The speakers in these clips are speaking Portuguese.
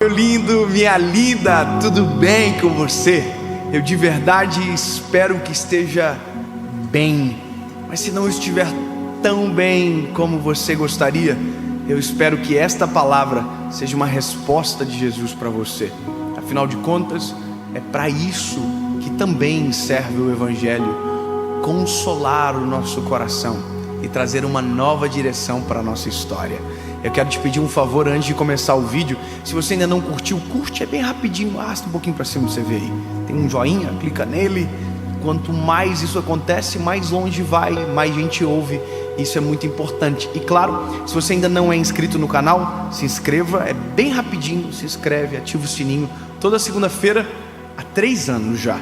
Meu lindo, minha linda, tudo bem com você? Eu de verdade espero que esteja bem, mas se não estiver tão bem como você gostaria, eu espero que esta palavra seja uma resposta de Jesus para você. Afinal de contas, é para isso que também serve o Evangelho: consolar o nosso coração e trazer uma nova direção para a nossa história. Eu quero te pedir um favor antes de começar o vídeo. Se você ainda não curtiu, curte, é bem rapidinho, arrasta um pouquinho para cima pra você ver aí. Tem um joinha, clica nele. Quanto mais isso acontece, mais longe vai, mais gente ouve. Isso é muito importante. E claro, se você ainda não é inscrito no canal, se inscreva, é bem rapidinho. Se inscreve, ativa o sininho. Toda segunda-feira, há 3 anos já,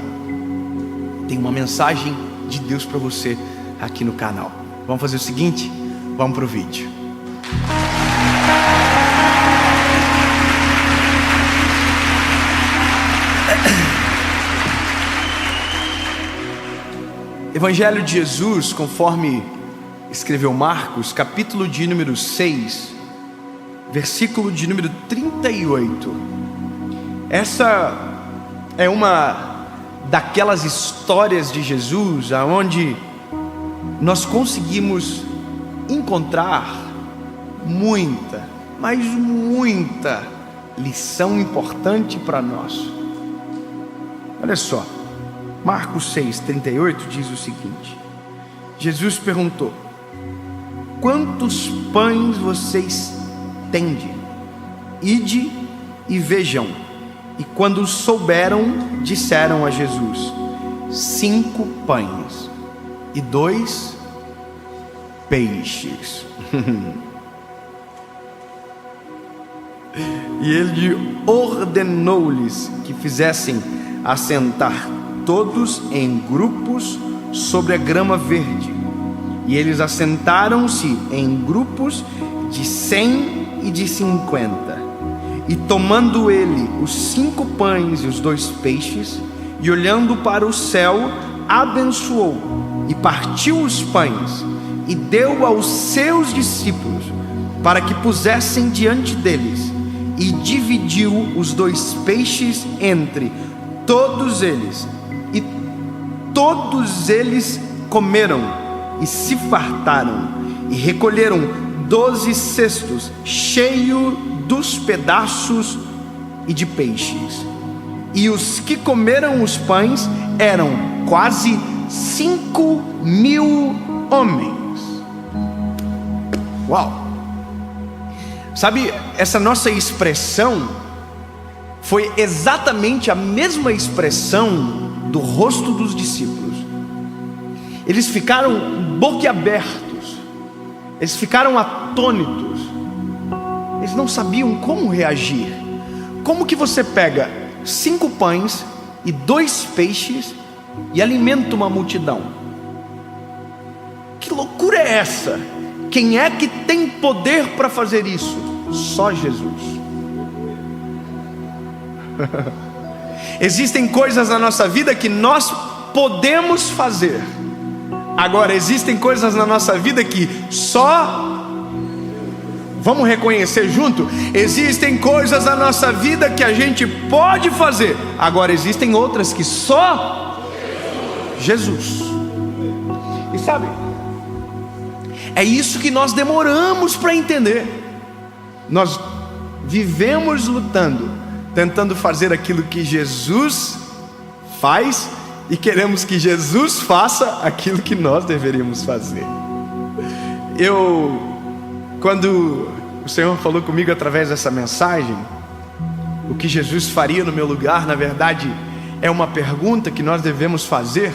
tem uma mensagem de Deus para você aqui no canal. Vamos fazer o seguinte? Vamos pro vídeo. Evangelho de Jesus, conforme escreveu Marcos, capítulo de número 6, versículo de número 38. Essa é uma daquelas histórias de Jesus aonde nós conseguimos encontrar muita, mas muita lição importante para nós. Olha só, Marcos 6,38 diz o seguinte: Jesus perguntou: quantos pães vocês tende? Ide e vejam. E quando souberam, disseram a Jesus: 5 pães e 2 peixes. E ele ordenou-lhes que fizessem assentar todos em grupos sobre a grama verde. E eles assentaram-se em grupos de 100 e de 50. E tomando ele os 5 pães e os 2 peixes, e olhando para o céu, abençoou, e partiu os pães, e deu aos seus discípulos, para que pusessem diante deles, e dividiu os 2 peixes entre todos eles. E todos eles comeram e se fartaram, e recolheram 12 cestos cheios dos pedaços e de peixes. E os que comeram os pães eram quase 5.000 homens. Uau! Sabe, essa nossa expressão foi exatamente a mesma expressão do rosto dos discípulos. Eles ficaram boquiabertos, eles ficaram atônitos, eles não sabiam como reagir. Como que você pega 5 pães e 2 peixes e alimenta uma multidão? Que loucura é essa? Quem é que tem poder para fazer isso? Só Jesus. Existem coisas na nossa vida que nós podemos fazer. Agora, existem coisas na nossa vida que só... Vamos reconhecer junto? Existem coisas na nossa vida que a gente pode fazer. Agora, existem outras que só Jesus. E sabe, é isso que nós demoramos para entender. Nós vivemos lutando, tentando fazer aquilo que Jesus faz, e queremos que Jesus faça aquilo que nós deveríamos fazer. Quando o Senhor falou comigo através dessa mensagem, o que Jesus faria no meu lugar, na verdade, é uma pergunta que nós devemos fazer.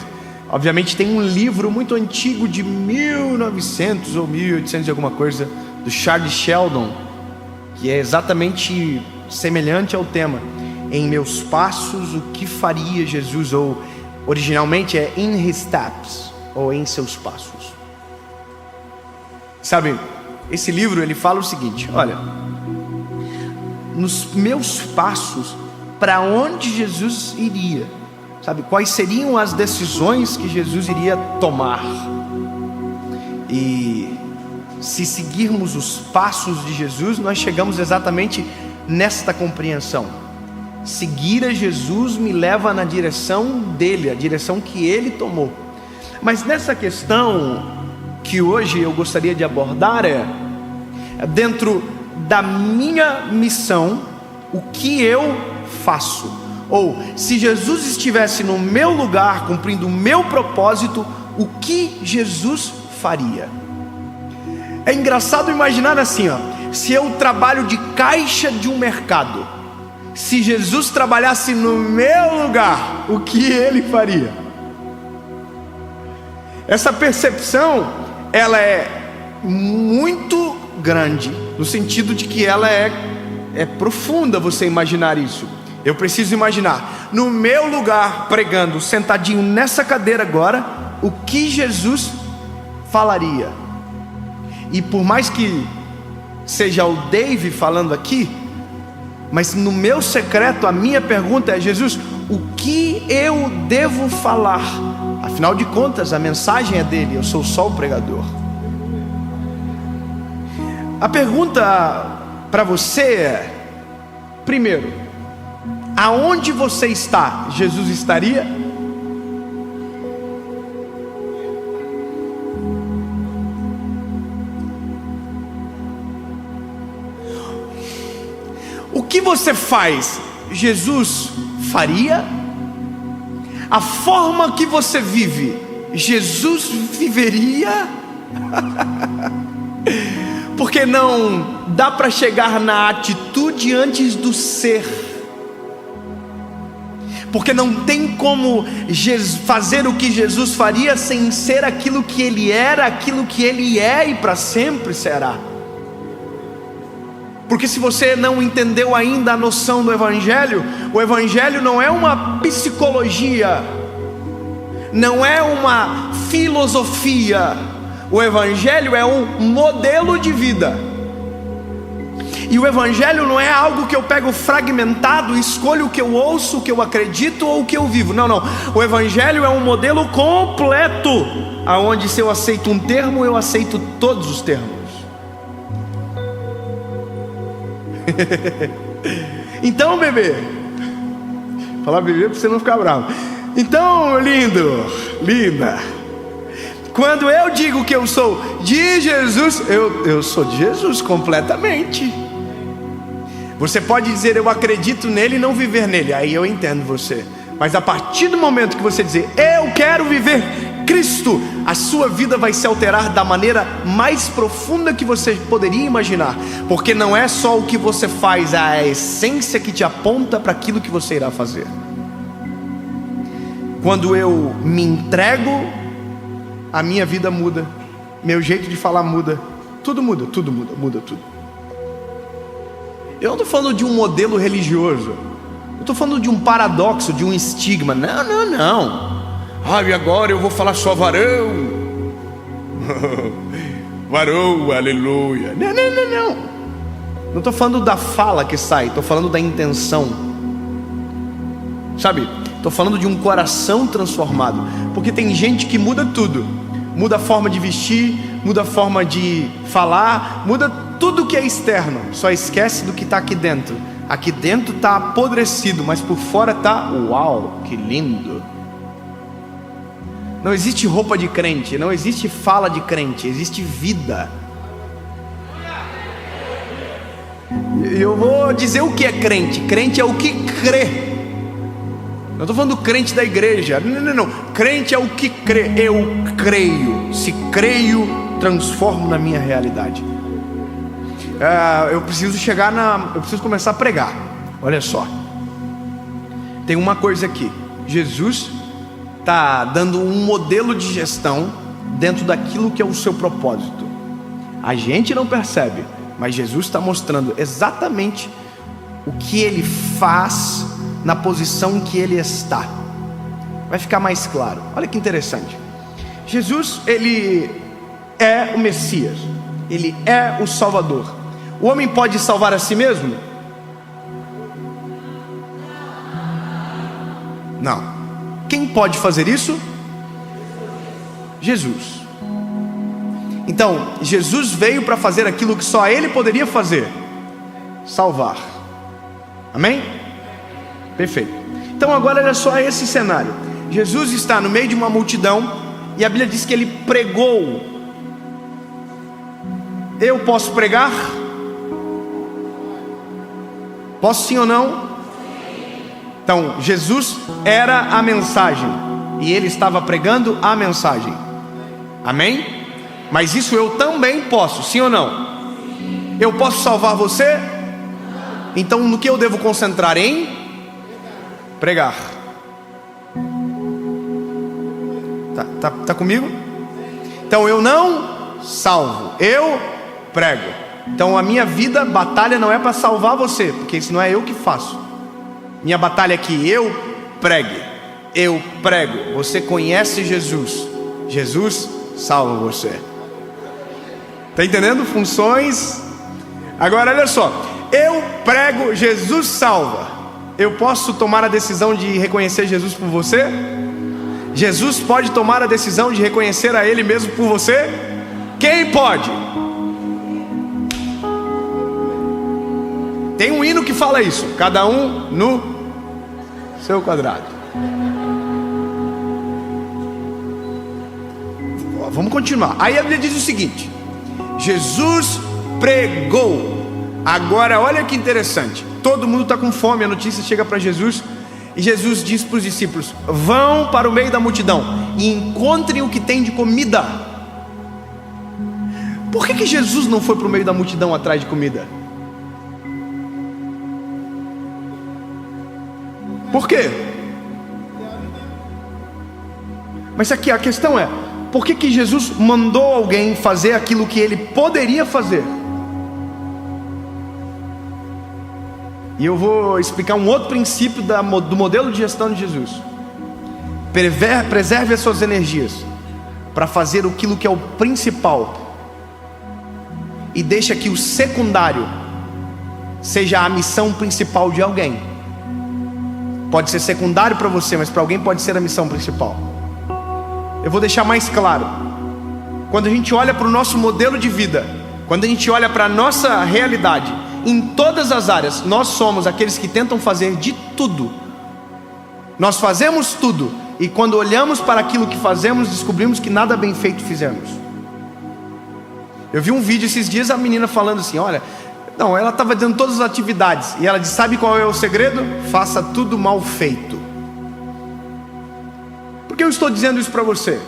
Obviamente tem um livro muito antigo de 1900 ou 1800 e alguma coisa, do Charles Sheldon, que é exatamente semelhante ao tema: em meus passos, o que faria Jesus? Ou originalmente é In His Steps, ou em seus passos. Sabe, esse livro ele fala o seguinte: olha, nos meus passos, para onde Jesus iria? Sabe, quais seriam as decisões que Jesus iria tomar? E se seguirmos os passos de Jesus, nós chegamos exatamente nesta compreensão. Seguir a Jesus me leva na direção dele, a direção que ele tomou. Mas nessa questão que hoje eu gostaria de abordar é dentro da minha missão, o que eu faço? Ou se Jesus estivesse no meu lugar, cumprindo o meu propósito, o que Jesus faria? É engraçado imaginar assim, se eu trabalho de caixa de um mercado, se Jesus trabalhasse no meu lugar, o que ele faria? Essa percepção, ela é muito grande, no sentido de que ela é profunda você imaginar isso. Eu preciso imaginar, no meu lugar, pregando, sentadinho nessa cadeira agora, o que Jesus falaria. E por mais que seja o Dave falando aqui, mas no meu secreto a minha pergunta é: Jesus, o que eu devo falar? Afinal de contas a mensagem é dele, eu sou só o pregador. A pergunta para você é: primeiro, aonde você está, Jesus estaria? O que você faz, Jesus faria? A forma que você vive, Jesus viveria? Porque não dá para chegar na atitude antes do ser. Porque não tem como fazer o que Jesus faria sem ser aquilo que ele era, aquilo que ele é e para sempre será. Porque se você não entendeu ainda a noção do Evangelho, o Evangelho não é uma psicologia, não é uma filosofia, o Evangelho é um modelo de vida. E o Evangelho não é algo que eu pego fragmentado, escolho o que eu ouço, o que eu acredito ou o que eu vivo. Não, não. O Evangelho é um modelo completo, aonde se eu aceito um termo, eu aceito todos os termos. Então, bebê, falar bebê para você não ficar bravo. Então, lindo, linda, quando eu digo que eu sou de Jesus, eu sou de Jesus completamente. Você pode dizer eu acredito nele e não viver nele, aí eu entendo você. Mas a partir do momento que você dizer eu quero viver Cristo, a sua vida vai se alterar da maneira mais profunda que você poderia imaginar. Porque não é só o que você faz, é a essência que te aponta para aquilo que você irá fazer. Quando eu me entrego, a minha vida muda, meu jeito de falar muda, tudo muda, muda tudo. Eu não estou falando de um modelo religioso, eu estou falando de um paradoxo, de um estigma. Não. E agora eu vou falar só varão. Varão, aleluia. Não. Não estou falando da fala que sai, estou falando da intenção. Sabe? Estou falando de um coração transformado. Porque tem gente que muda tudo. Muda a forma de vestir, muda a forma de falar, muda tudo que é externo. Só esquece do que está aqui dentro. Aqui dentro está apodrecido, mas por fora está, uau, que lindo. Não existe roupa de crente, não existe fala de crente, existe vida. E eu vou dizer o que é crente. Crente é o que crê. Não estou falando do crente da igreja. Não. Crente é o que crê. Eu creio. Se creio, transformo na minha realidade. Eu preciso começar a pregar. Olha só. Tem uma coisa aqui. Jesus está dando um modelo de gestão dentro daquilo que é o seu propósito. A gente não percebe, mas Jesus está mostrando exatamente o que ele faz na posição que ele está. Vai ficar mais claro. Olha que interessante. Jesus, ele é o Messias, ele é o Salvador. O homem pode salvar a si mesmo? Não. Quem pode fazer isso? Jesus. Então, Jesus veio para fazer aquilo que só ele poderia fazer: salvar. Amém? Perfeito. Então agora olha só esse cenário. Jesus está no meio de uma multidão e a Bíblia diz que ele pregou. Eu posso pregar? Posso sim ou não? Então Jesus era a mensagem e ele estava pregando a mensagem. Amém? Mas isso eu também posso, sim ou não? Eu posso salvar você? Então no que eu devo concentrar? Em pregar. Tá comigo? Então eu não salvo, eu prego. Então a minha vida, batalha não é para salvar você, porque isso não é eu que faço. Minha batalha é que eu pregue. Eu prego. Você conhece Jesus, Jesus salva você. Está entendendo? Funções. Agora olha só, eu prego, Jesus salva. Eu posso tomar a decisão de reconhecer Jesus por você? Jesus pode tomar a decisão de reconhecer a Ele mesmo por você? Quem pode? Tem um hino que fala isso. Cada um no seu quadrado. Vamos continuar. Aí a Bíblia diz o seguinte: Jesus pregou. Agora olha que interessante. Todo mundo está com fome. A notícia chega para Jesus e Jesus diz para os discípulos: vão para o meio da multidão e encontrem o que tem de comida. Por que Jesus não foi para o meio da multidão atrás de comida? Por quê? Mas aqui a questão é: por que Jesus mandou alguém fazer aquilo que ele poderia fazer? E eu vou explicar um outro princípio do modelo de gestão de Jesus. Preserve as suas energias para fazer aquilo que é o principal, e deixa que o secundário seja a missão principal de alguém. Pode ser secundário para você, mas para alguém pode ser a missão principal. Eu vou deixar mais claro. Quando a gente olha para o nosso modelo de vida, quando a gente olha para a nossa realidade, em todas as áreas, nós somos aqueles que tentam fazer de tudo. Nós fazemos tudo, e quando olhamos para aquilo que fazemos, descobrimos que nada bem feito fizemos. Eu vi um vídeo esses dias, a menina falando assim, olha, não, ela estava dando todas as atividades, e ela disse, sabe qual é o segredo? Faça tudo mal feito. Por que eu estou dizendo isso para você?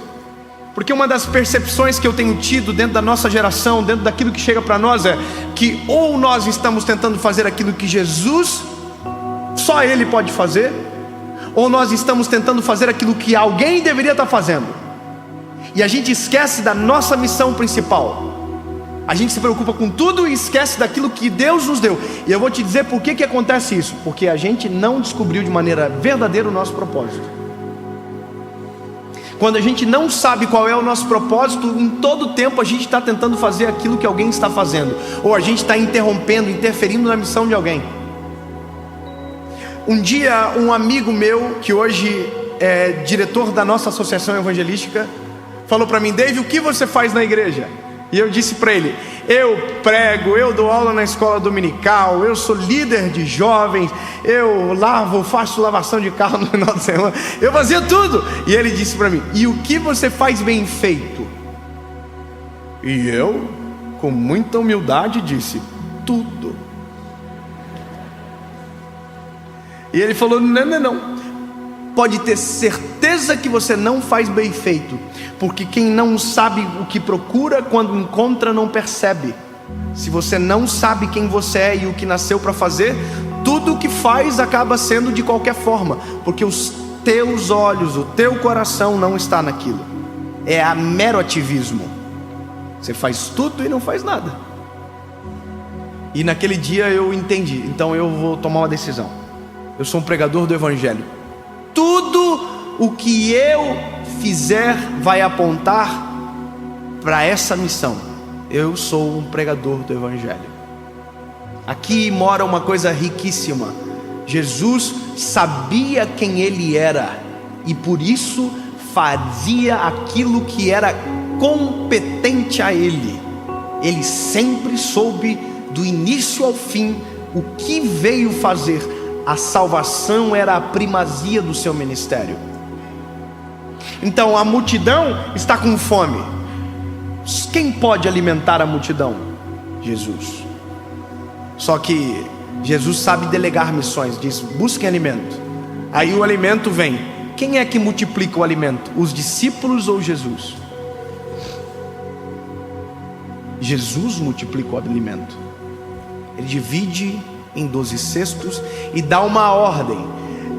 Porque uma das percepções que eu tenho tido dentro da nossa geração, dentro daquilo que chega para nós, é que ou nós estamos tentando fazer aquilo que Jesus, só Ele pode fazer, ou nós estamos tentando fazer aquilo que alguém deveria estar fazendo, e a gente esquece da nossa missão principal. A gente se preocupa com tudo e esquece daquilo que Deus nos deu. E eu vou te dizer por que acontece isso. Porque a gente não descobriu de maneira verdadeira o nosso propósito. Quando a gente não sabe qual é o nosso propósito, em todo tempo a gente está tentando fazer aquilo que alguém está fazendo, ou a gente está interrompendo, interferindo na missão de alguém. Um dia um amigo meu, que hoje é diretor da nossa associação evangelística, falou para mim, Dave, o que você faz na igreja? E eu disse para ele, eu prego, eu dou aula na escola dominical, eu sou líder de jovens, eu faço lavação de carro no final de semana, eu fazia tudo. E ele disse para mim, e o que você faz bem feito? E eu, com muita humildade, disse, tudo. E ele falou, não. Pode ter certeza que você não faz bem feito, porque quem não sabe o que procura, quando encontra não percebe. Se você não sabe quem você é e o que nasceu para fazer, tudo o que faz acaba sendo de qualquer forma, porque os teus olhos, o teu coração não está naquilo. É a mero ativismo. Você faz tudo e não faz nada. E naquele dia eu entendi, então eu vou tomar uma decisão. Eu sou um pregador do Evangelho. Tudo o que eu fizer vai apontar para essa missão. Eu sou um pregador do Evangelho. Aqui mora uma coisa riquíssima. Jesus sabia quem Ele era, e por isso fazia aquilo que era competente a Ele. Ele sempre soube do início ao fim o que veio fazer, A salvação era a primazia do seu ministério. Então a multidão está com fome. Quem pode alimentar a multidão? Jesus. Só que Jesus sabe delegar missões. Diz: busquem alimento. Aí o alimento vem. Quem é que multiplica o alimento? Os discípulos ou Jesus? Jesus multiplica o alimento. Ele divide em 12 cestos e dá uma ordem: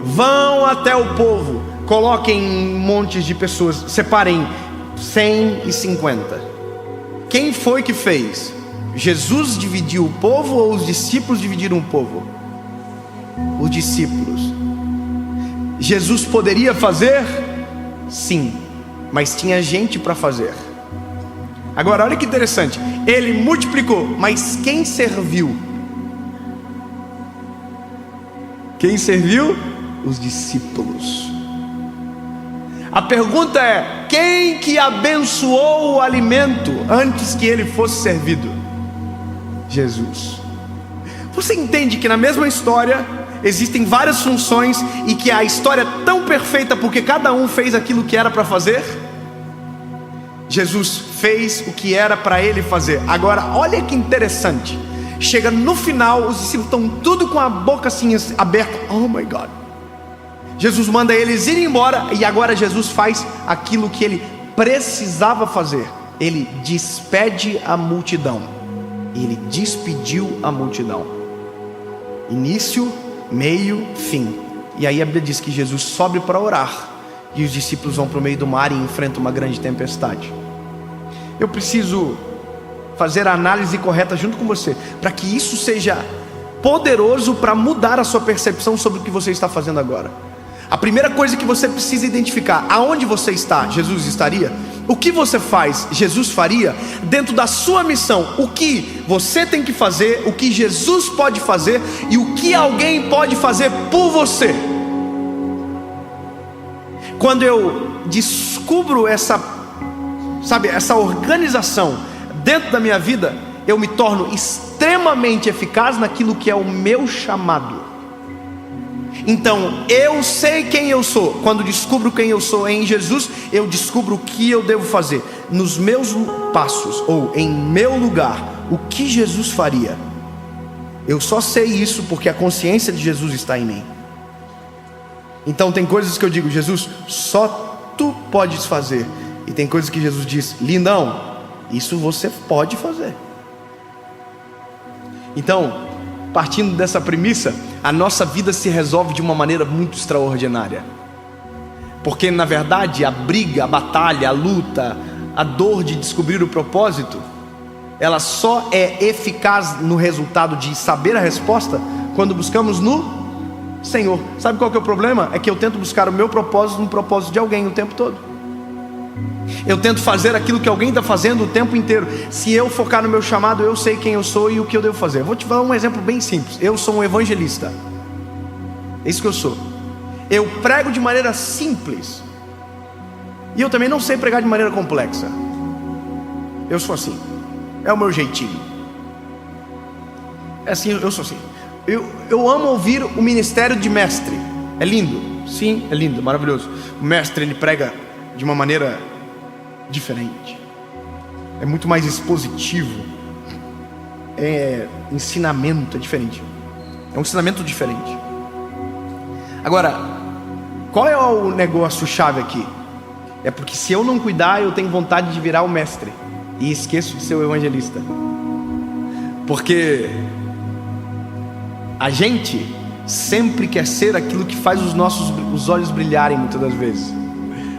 vão até o povo, coloquem montes de pessoas, separem 150. Quem foi que fez? Jesus dividiu o povo ou os discípulos dividiram o povo? Os discípulos. Jesus poderia fazer? Sim, mas tinha gente para fazer. Agora olha que interessante, ele multiplicou, mas quem serviu? Quem serviu? Os discípulos. A pergunta é: quem que abençoou o alimento antes que ele fosse servido? Jesus. Você entende que na mesma história existem várias funções e que a história é tão perfeita porque cada um fez aquilo que era para fazer? Jesus fez o que era para ele fazer. Agora olha que interessante, chega no final, os discípulos estão tudo com a boca assim aberta. Oh my God. Jesus manda eles irem embora e agora Jesus faz aquilo que ele precisava fazer. Ele despede a multidão. Ele despediu a multidão. Início, meio, fim. E aí a Bíblia diz que Jesus sobe para orar e os discípulos vão para o meio do mar e enfrentam uma grande tempestade. Eu preciso fazer a análise correta junto com você, para que isso seja poderoso para mudar a sua percepção sobre o que você está fazendo agora. A primeira coisa que você precisa identificar: aonde você está, Jesus estaria. O que você faz, Jesus faria. Dentro da sua missão, o que você tem que fazer, o que Jesus pode fazer e o que alguém pode fazer por você. Quando eu descubro essa organização dentro da minha vida, eu me torno extremamente eficaz naquilo que é o meu chamado. Então eu sei quem eu sou. Quando descubro quem eu sou em Jesus, eu descubro o que eu devo fazer nos meus passos, ou em meu lugar, o que Jesus faria. Eu só sei isso porque a consciência de Jesus está em mim. Então tem coisas que eu digo: Jesus, só tu podes fazer. E tem coisas que Jesus diz: lindão, isso você pode fazer. Então, partindo dessa premissa, a nossa vida se resolve de uma maneira muito extraordinária. Porque na verdade a briga, a batalha, a luta, a dor de descobrir o propósito, ela só é eficaz no resultado de saber a resposta quando buscamos no Senhor. Sabe qual que é o problema? É que eu tento buscar o meu propósito no propósito de alguém o tempo todo. Eu tento fazer aquilo que alguém está fazendo o tempo inteiro. Se eu focar no meu chamado, eu sei quem eu sou e o que eu devo fazer. Vou te dar um exemplo bem simples. Eu sou um evangelista. É isso que eu sou. Eu prego de maneira simples. E eu também não sei pregar de maneira complexa. Eu sou assim. É o meu jeitinho. É assim, eu sou assim. Eu amo ouvir o ministério de mestre. É lindo. Sim, é lindo, maravilhoso. O mestre, ele prega de uma maneira diferente. É muito mais expositivo. É ensinamento, é diferente. É um ensinamento diferente. Agora, qual é o negócio chave aqui? É porque se eu não cuidar, eu tenho vontade de virar o mestre e esqueço de ser o evangelista. Porque a gente sempre quer ser aquilo que faz os olhos brilharem muitas das vezes.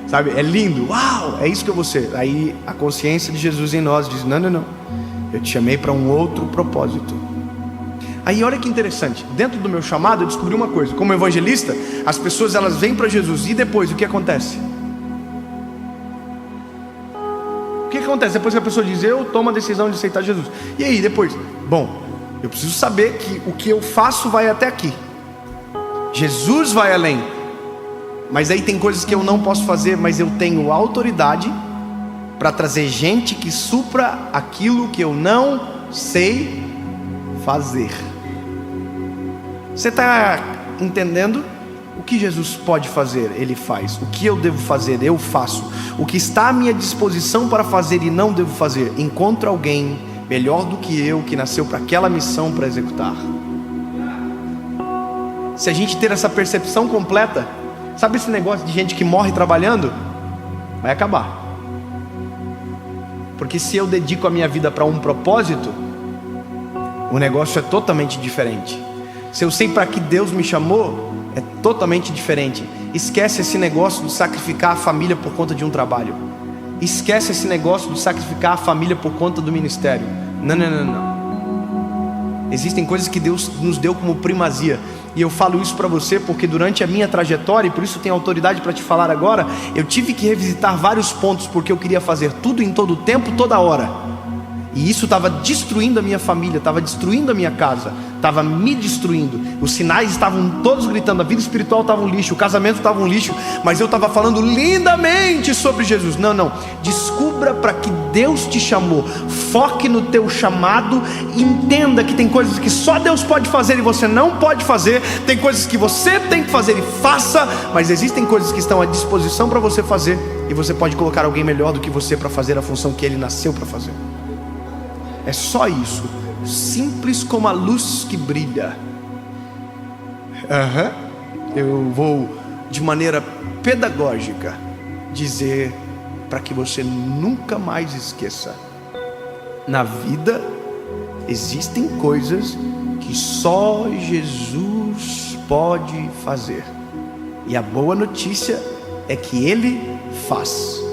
Sabe, é lindo, uau, é isso que eu vou ser. Aí a consciência de Jesus em nós diz: não, eu te chamei para um outro propósito. Aí olha que interessante, dentro do meu chamado eu descobri uma coisa: como evangelista, as pessoas elas vêm para Jesus e depois o que acontece? O que acontece depois que a pessoa diz: eu tomo a decisão de aceitar Jesus? E aí depois? Bom, eu preciso saber que o que eu faço vai até aqui. Jesus vai além. Mas aí tem coisas que eu não posso fazer, mas eu tenho autoridade para trazer gente que supra aquilo que eu não sei fazer. Você está entendendo o que Jesus pode fazer, Ele faz. O que eu devo fazer, eu faço. O que está à minha disposição para fazer e não devo fazer, encontro alguém melhor do que eu, que nasceu para aquela missão para executar. Se a gente ter essa percepção completa, sabe esse negócio de gente que morre trabalhando? Vai acabar. Porque se eu dedico a minha vida para um propósito, o negócio é totalmente diferente. Se eu sei para que Deus me chamou, é totalmente diferente. Esquece esse negócio de sacrificar a família por conta de um trabalho. Esquece esse negócio de sacrificar a família por conta do ministério. Não. Existem coisas que Deus nos deu como primazia. E eu falo isso para você porque durante a minha trajetória, e por isso tenho autoridade para te falar agora, eu tive que revisitar vários pontos, porque eu queria fazer tudo em todo tempo, toda hora. E isso estava destruindo a minha família, estava destruindo a minha casa, estava me destruindo. Os sinais estavam todos gritando, a vida espiritual estava um lixo, o casamento estava um lixo, mas eu estava falando lindamente sobre Jesus. Não, descubra para que Deus te chamou, foque no teu chamado, entenda que tem coisas que só Deus pode fazer e você não pode fazer, tem coisas que você tem que fazer e faça, mas existem coisas que estão à disposição para você fazer, e você pode colocar alguém melhor do que você para fazer a função que ele nasceu para fazer. É só isso, simples como a luz que brilha. Eu vou de maneira pedagógica dizer para que você nunca mais esqueça: na vida existem coisas que só Jesus pode fazer, e a boa notícia é que Ele faz.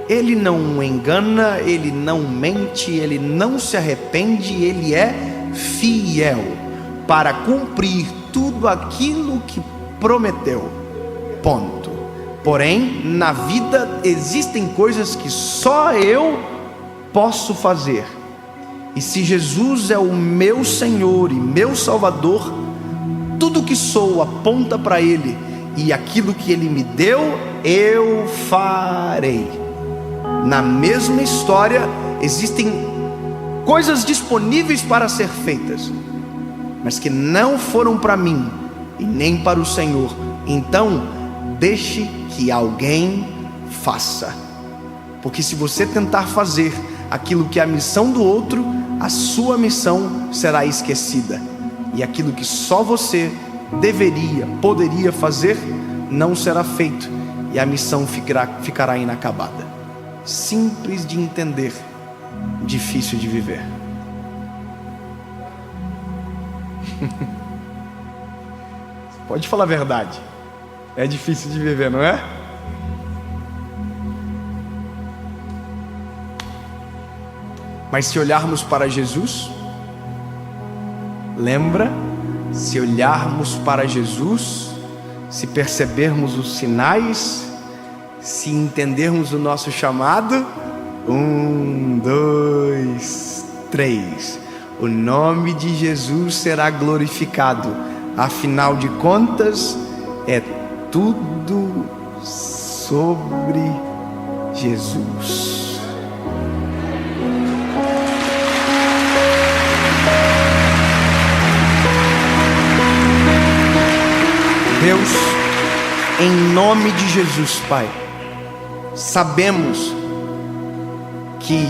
Ele não engana, Ele não mente, Ele não se arrepende, Ele é fiel para cumprir tudo aquilo que prometeu. Ponto. Porém, na vida existem coisas que só eu posso fazer. E se Jesus é o meu Senhor e meu Salvador, tudo que sou aponta para Ele, e aquilo que Ele me deu, eu farei. Na mesma história, existem coisas disponíveis para ser feitas, mas que não foram para mim e nem para o Senhor. Então, deixe que alguém faça. Porque se você tentar fazer aquilo que é a missão do outro, a sua missão será esquecida. E aquilo que só você poderia fazer, não será feito, e a missão ficará inacabada. Simples de entender, difícil de viver. Pode falar a verdade, é difícil de viver, não é? Mas se olharmos para Jesus, lembra? Se olharmos para Jesus, se percebermos os sinais, se entendermos o nosso chamado, 1, 2, 3, o nome de Jesus será glorificado. Afinal de contas, é tudo sobre Jesus. Deus, em nome de Jesus, Pai, sabemos que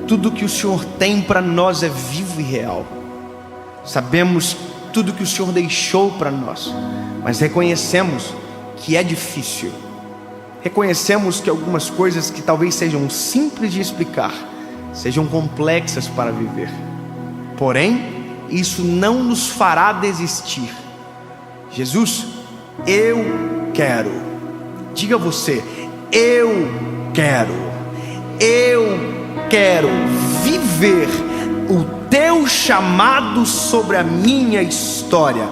tudo que o Senhor tem para nós é vivo e real. Sabemos tudo que o Senhor deixou para nós, mas reconhecemos que é difícil. Reconhecemos que algumas coisas que talvez sejam simples de explicar, sejam complexas para viver. Porém, isso não nos fará desistir. Jesus, eu quero. Diga você: eu quero viver o teu chamado sobre a minha história.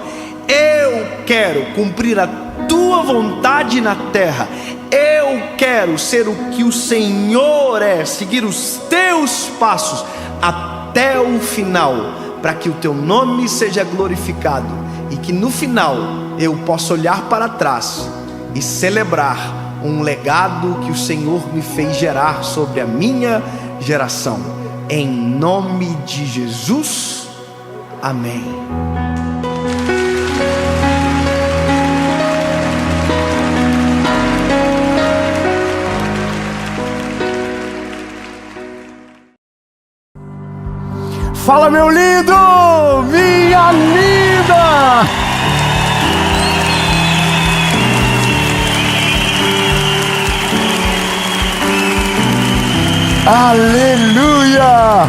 Eu quero cumprir a tua vontade na terra. Eu quero ser o que o Senhor é, seguir os teus passos até o final, para que o teu nome seja glorificado e que no final eu possa olhar para trás e celebrar um legado que o Senhor me fez gerar sobre a minha geração. Em nome de Jesus, amém. Fala, meu lindo, minha linda. Aleluia!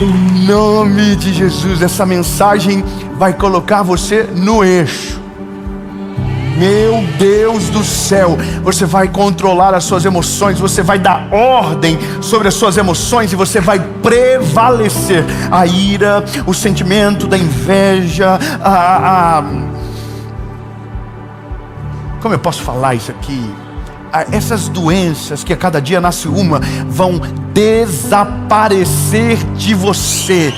Em nome de Jesus, essa mensagem vai colocar você no eixo. Meu Deus do céu, você vai controlar as suas emoções, você vai dar ordem sobre as suas emoções e você vai prevalecer. A ira, o sentimento da inveja, como eu posso falar isso aqui? Essas doenças que a cada dia nasce uma vão desaparecer de você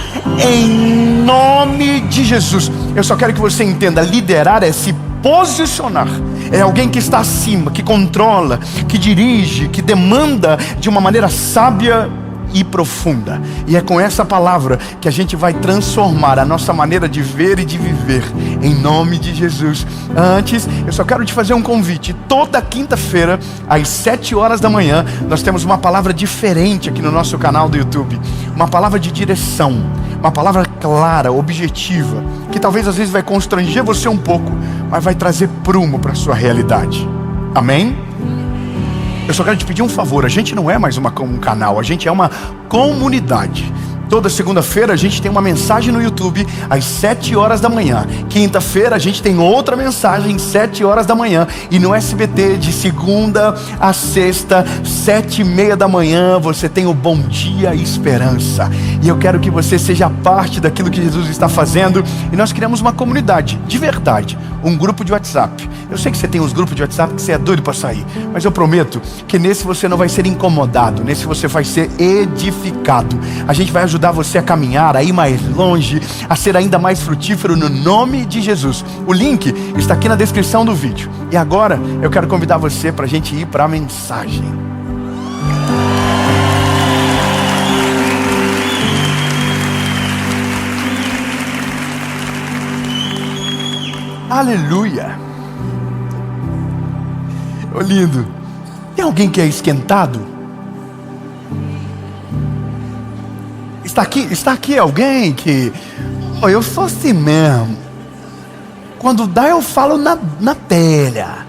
em nome de Jesus. Eu só quero que você entenda: liderar é se posicionar, é alguém que está acima, que controla, que dirige, que demanda de uma maneira sábia e profunda. E é com essa palavra que a gente vai transformar a nossa maneira de ver e de viver, em nome de Jesus. Antes, eu só quero te fazer um convite. Toda quinta-feira, às 7 horas da manhã, nós temos uma palavra diferente aqui no nosso canal do YouTube. Uma palavra de direção, uma palavra clara, objetiva, que talvez às vezes vai constranger você um pouco, mas vai trazer prumo para a sua realidade. Amém? Eu só quero te pedir um favor: a gente não é mais um canal, a gente é uma comunidade. Toda segunda-feira a gente tem uma mensagem no YouTube às 7 horas da manhã. Quinta-feira a gente tem outra mensagem às 7 horas da manhã. E no SBT de segunda a sexta, 7:30 da manhã, você tem o Bom Dia Esperança. E eu quero que você seja parte daquilo que Jesus está fazendo. E nós criamos uma comunidade, de verdade, um grupo de WhatsApp. Eu sei que você tem os grupos de WhatsApp que você é doido para sair, mas eu prometo que nesse você não vai ser incomodado, nesse você vai ser edificado. A gente vai ajudar você a caminhar, a ir mais longe, a ser ainda mais frutífero no nome de Jesus. O link está aqui na descrição do vídeo. E agora eu quero convidar você para a gente ir para a mensagem. Aleluia! Ô lindo, tem alguém que é esquentado? Está aqui alguém que... eu sou assim mesmo. Quando dá eu falo na telha.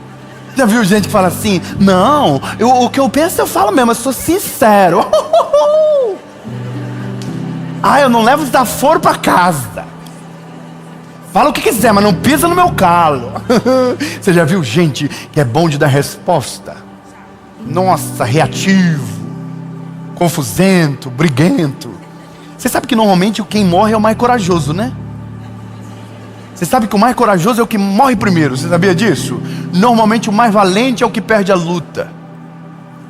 Já viu gente que fala assim? Não, o que eu penso eu falo mesmo, eu sou sincero. Eu não levo desaforo para casa. Fala o que quiser, mas não pisa no meu calo. Você já viu gente que é bom de dar resposta? Nossa, reativo, confusento, briguento. Você sabe que normalmente quem morre é o mais corajoso, né? Você sabe que o mais corajoso é o que morre primeiro. Você sabia disso? Normalmente o mais valente é o que perde a luta.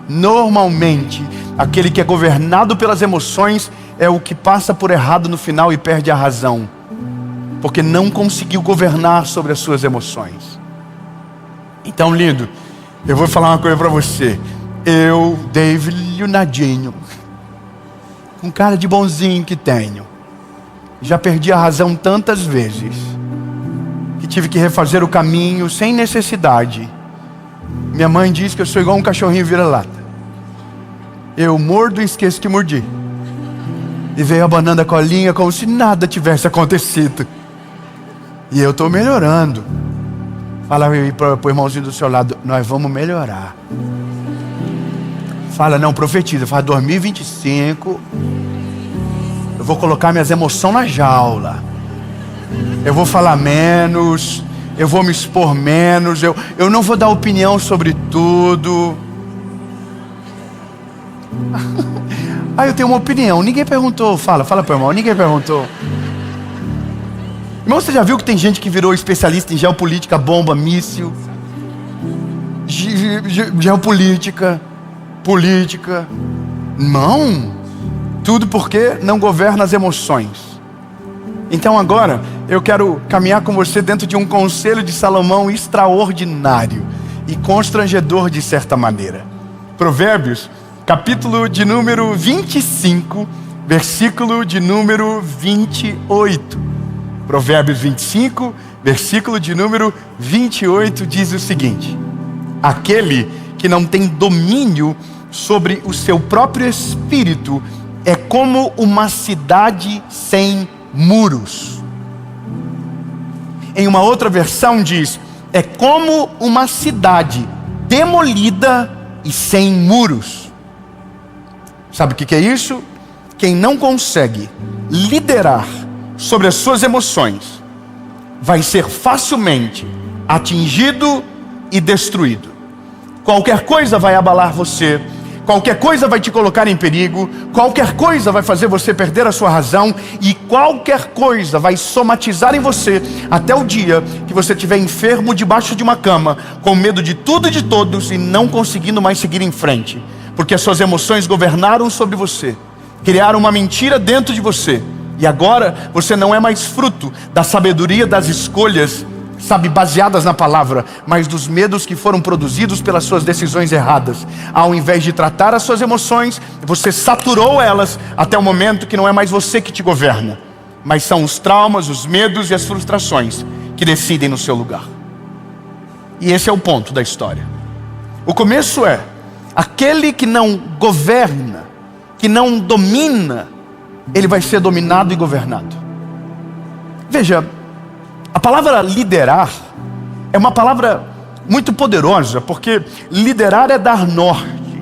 Normalmente aquele que é governado pelas emoções é o que passa por errado no final e perde a razão, porque não conseguiu governar sobre as suas emoções. Então, lindo, eu vou falar uma coisa para você. Eu, David Leonardinho, com cara de bonzinho que tenho, já perdi a razão tantas vezes que tive que refazer o caminho sem necessidade. Minha mãe diz que eu sou igual um cachorrinho vira-lata. Eu mordo e esqueço que mordi. E veio abanando a colinha como se nada tivesse acontecido. E eu estou melhorando. Fala aí para o irmãozinho do seu lado: nós vamos melhorar. Fala, não, profetiza. Fala, 2025 eu vou colocar minhas emoções na jaula. Eu vou falar menos, eu vou me expor menos, eu não vou dar opinião sobre tudo. Eu tenho uma opinião, ninguém perguntou. Fala para o irmão, ninguém perguntou. Irmão, você já viu que tem gente que virou especialista em geopolítica, bomba, míssil, geopolítica, política? Não, tudo porque não governa as emoções. Então agora eu quero caminhar com você dentro de um conselho de Salomão extraordinário e constrangedor de certa maneira. Provérbios, capítulo de número 25, versículo de número 28. Provérbios 25, versículo de número 28 diz o seguinte: aquele que não tem domínio sobre o seu próprio espírito é como uma cidade sem muros. Em uma outra versão diz: é como uma cidade demolida e sem muros. Sabe o que é isso? Quem não consegue liderar sobre as suas emoções vai ser facilmente atingido e destruído. Qualquer coisa vai abalar você, qualquer coisa vai te colocar em perigo, qualquer coisa vai fazer você perder a sua razão, e qualquer coisa vai somatizar em você até o dia que você estiver enfermo debaixo de uma cama, com medo de tudo e de todos e não conseguindo mais seguir em frente, porque as suas emoções governaram sobre você, criaram uma mentira dentro de você, e agora você não é mais fruto da sabedoria das escolhas, sabe, baseadas na palavra, mas dos medos que foram produzidos pelas suas decisões erradas. Ao invés de tratar as suas emoções, você saturou elas até o momento que não é mais você que te governa, mas são os traumas, os medos e as frustrações que decidem no seu lugar. E esse é o ponto da história. O começo é: aquele que não governa, que não domina, ele vai ser dominado e governado. Veja, a palavra liderar é uma palavra muito poderosa, porque liderar é dar norte,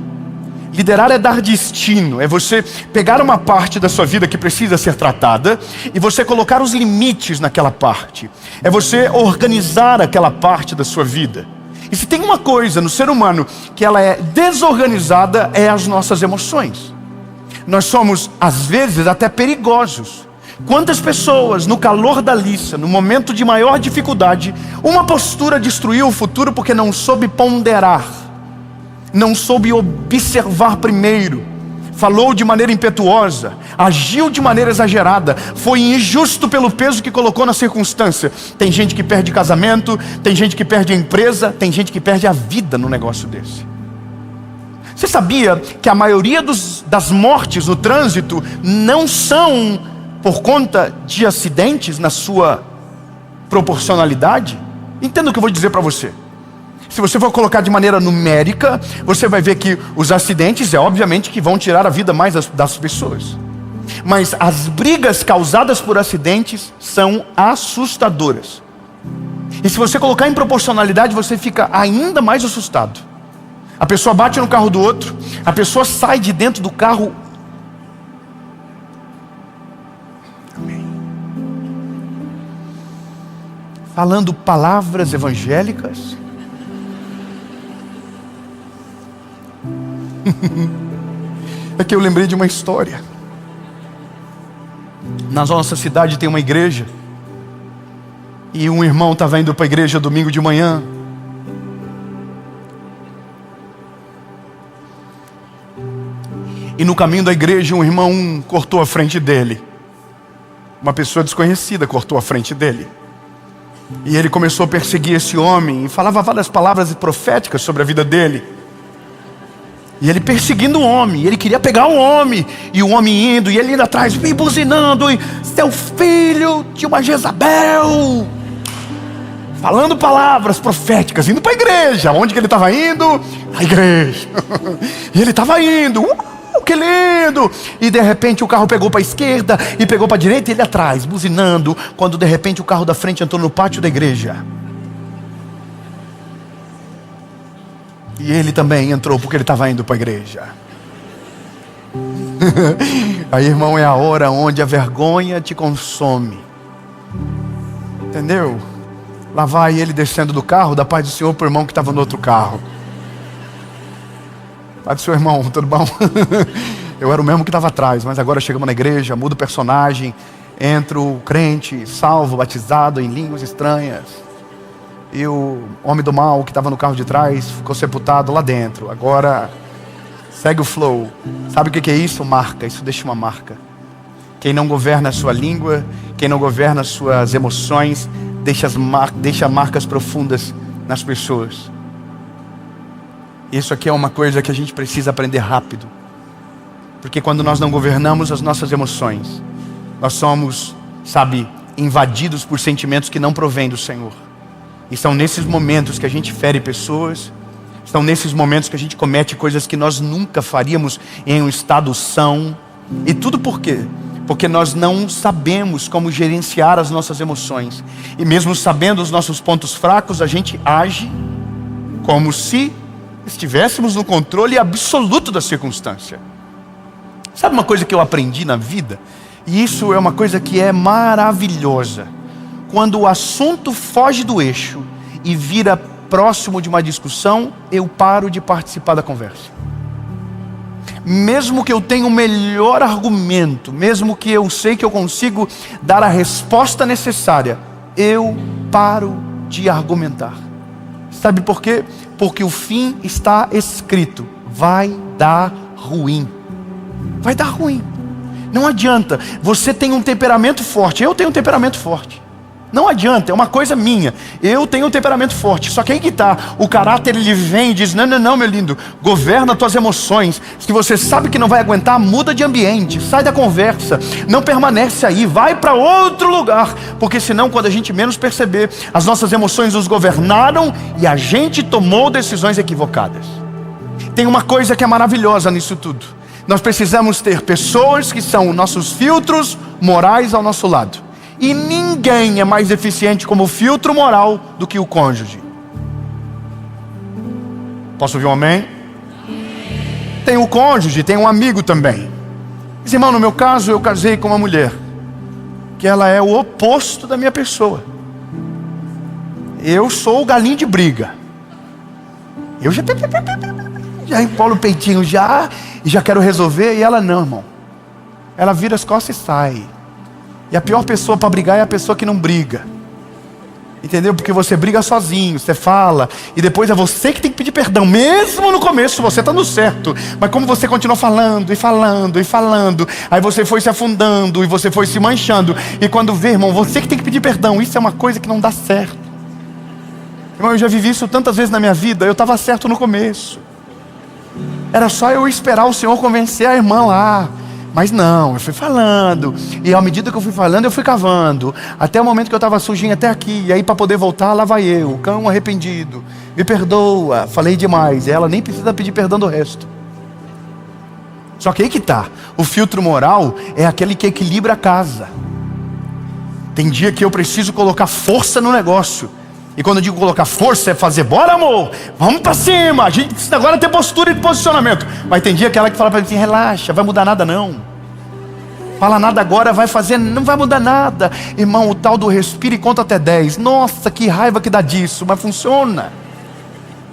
liderar é dar destino, é você pegar uma parte da sua vida que precisa ser tratada e você colocar os limites naquela parte, é você organizar aquela parte da sua vida. E se tem uma coisa no ser humano que ela é desorganizada, é as nossas emoções. Nós somos, às vezes, até perigosos. Quantas pessoas, no calor da liça, no momento de maior dificuldade, uma postura destruiu o futuro porque não soube ponderar, não soube observar primeiro, falou de maneira impetuosa, agiu de maneira exagerada, foi injusto pelo peso que colocou na circunstância. Tem gente que perde casamento, tem gente que perde a empresa, tem gente que perde a vida no negócio desse. Você sabia que a maioria das mortes no trânsito não são por conta de acidentes na sua proporcionalidade? Entenda o que eu vou dizer para você. Se você for colocar de maneira numérica, você vai ver que os acidentes, obviamente que vão tirar a vida mais das pessoas. Mas as brigas causadas por acidentes são assustadoras. E se você colocar em proporcionalidade, você fica ainda mais assustado. A pessoa bate no carro do outro, a pessoa sai de dentro do carro. Falando palavras evangélicas. É que eu lembrei de uma história. Na nossa cidade tem uma igreja, e um irmão estava indo para a igreja domingo de manhã. E no caminho da igreja, um irmão cortou a frente dele. Uma pessoa desconhecida cortou a frente dele. E ele começou a perseguir esse homem e falava várias palavras proféticas sobre a vida dele. E ele perseguindo o homem, ele queria pegar o homem, e o homem indo, e ele indo atrás, me buzinando, e seu filho de uma Jezabel, falando palavras proféticas, indo para a igreja. Onde que ele estava indo? A igreja. E ele estava indo, que lindo! E de repente o carro pegou para a esquerda e pegou para a direita, e ele atrás, buzinando, quando de repente o carro da frente entrou no pátio da igreja. E ele também entrou porque ele estava indo para a igreja. Aí, irmão, é a hora onde a vergonha te consome. Entendeu? Lá vai ele descendo do carro, da paz do Senhor para o irmão que estava no outro carro. Pai do seu irmão, tudo bom? Eu era o mesmo que estava atrás, mas agora chegamos na igreja, muda o personagem, entro crente, salvo, batizado em línguas estranhas. E o homem do mal que estava no carro de trás ficou sepultado lá dentro. Agora segue o flow. Sabe o que é isso? Marca. Isso deixa uma marca. Quem não governa a sua língua, quem não governa as suas emoções, deixa marcas profundas nas pessoas. Isso aqui é uma coisa que a gente precisa aprender rápido. Porque quando nós não governamos as nossas emoções, nós somos, invadidos por sentimentos que não provêm do Senhor. E são nesses momentos que a gente fere pessoas, são nesses momentos que a gente comete coisas que nós nunca faríamos em um estado são, E tudo por quê? Porque nós não sabemos como gerenciar as nossas emoções. E mesmo sabendo os nossos pontos fracos, a gente age como se estivéssemos no controle absoluto da circunstância. Sabe uma coisa que eu aprendi na vida? E isso é uma coisa que é maravilhosa. Quando o assunto foge do eixo e vira próximo de uma discussão, eu paro de participar da conversa. Mesmo que eu tenha o melhor argumento, mesmo que eu sei que eu consigo dar a resposta necessária, eu paro de argumentar. Sabe por quê? Porque o fim está escrito: vai dar ruim. Vai dar ruim. Não adianta. Você tem um temperamento forte, eu tenho um temperamento forte. Não adianta, é uma coisa minha. Eu tenho um temperamento forte. Só que aí que está, o caráter ele vem e diz: não, meu lindo, governa tuas emoções. Se você sabe que não vai aguentar, muda de ambiente, sai da conversa, não permanece aí, vai para outro lugar. Porque senão, quando a gente menos perceber, as nossas emoções nos governaram e a gente tomou decisões equivocadas. Tem uma coisa que é maravilhosa nisso tudo. Nós precisamos ter pessoas que são nossos filtros morais ao nosso lado. E ninguém é mais eficiente como filtro moral do que o cônjuge. Posso ouvir um amém? Tem o cônjuge, tem um amigo também. Mas, irmão, no meu caso, eu casei com uma mulher que ela é o oposto da minha pessoa. Eu sou o galinho de briga. Eu já empolo o peitinho e já quero resolver. E ela não, irmão. Ela vira as costas e sai. E a pior pessoa para brigar é a pessoa que não briga. Entendeu? Porque você briga sozinho, você fala, e depois é você que tem que pedir perdão. Mesmo no começo você está no certo, mas como você continuou falando, e falando, e falando, aí você foi se afundando, e você foi se manchando. E quando vê, irmão, você que tem que pedir perdão. Isso é uma coisa que não dá certo. Irmão, eu já vivi isso tantas vezes na minha vida. Eu estava certo no começo. Era só eu esperar o Senhor convencer a irmã lá. Mas não, eu fui falando, e à medida que eu fui falando, eu fui cavando, até o momento que eu estava sujinho até aqui, e aí para poder voltar, lá vai eu, cão arrependido, me perdoa, falei demais. Ela nem precisa pedir perdão do resto. Só que aí que tá, o filtro moral é aquele que equilibra a casa. Tem dia que eu preciso colocar força no negócio, e quando eu digo colocar força, é fazer: bora amor, vamos pra cima, a gente precisa agora ter postura e posicionamento. Mas tem dia que ela que fala pra mim assim: relaxa, vai mudar nada não. Fala nada agora, vai fazer, não vai mudar nada. Irmão, o tal do respira e conta até 10. Nossa, que raiva que dá disso, mas funciona.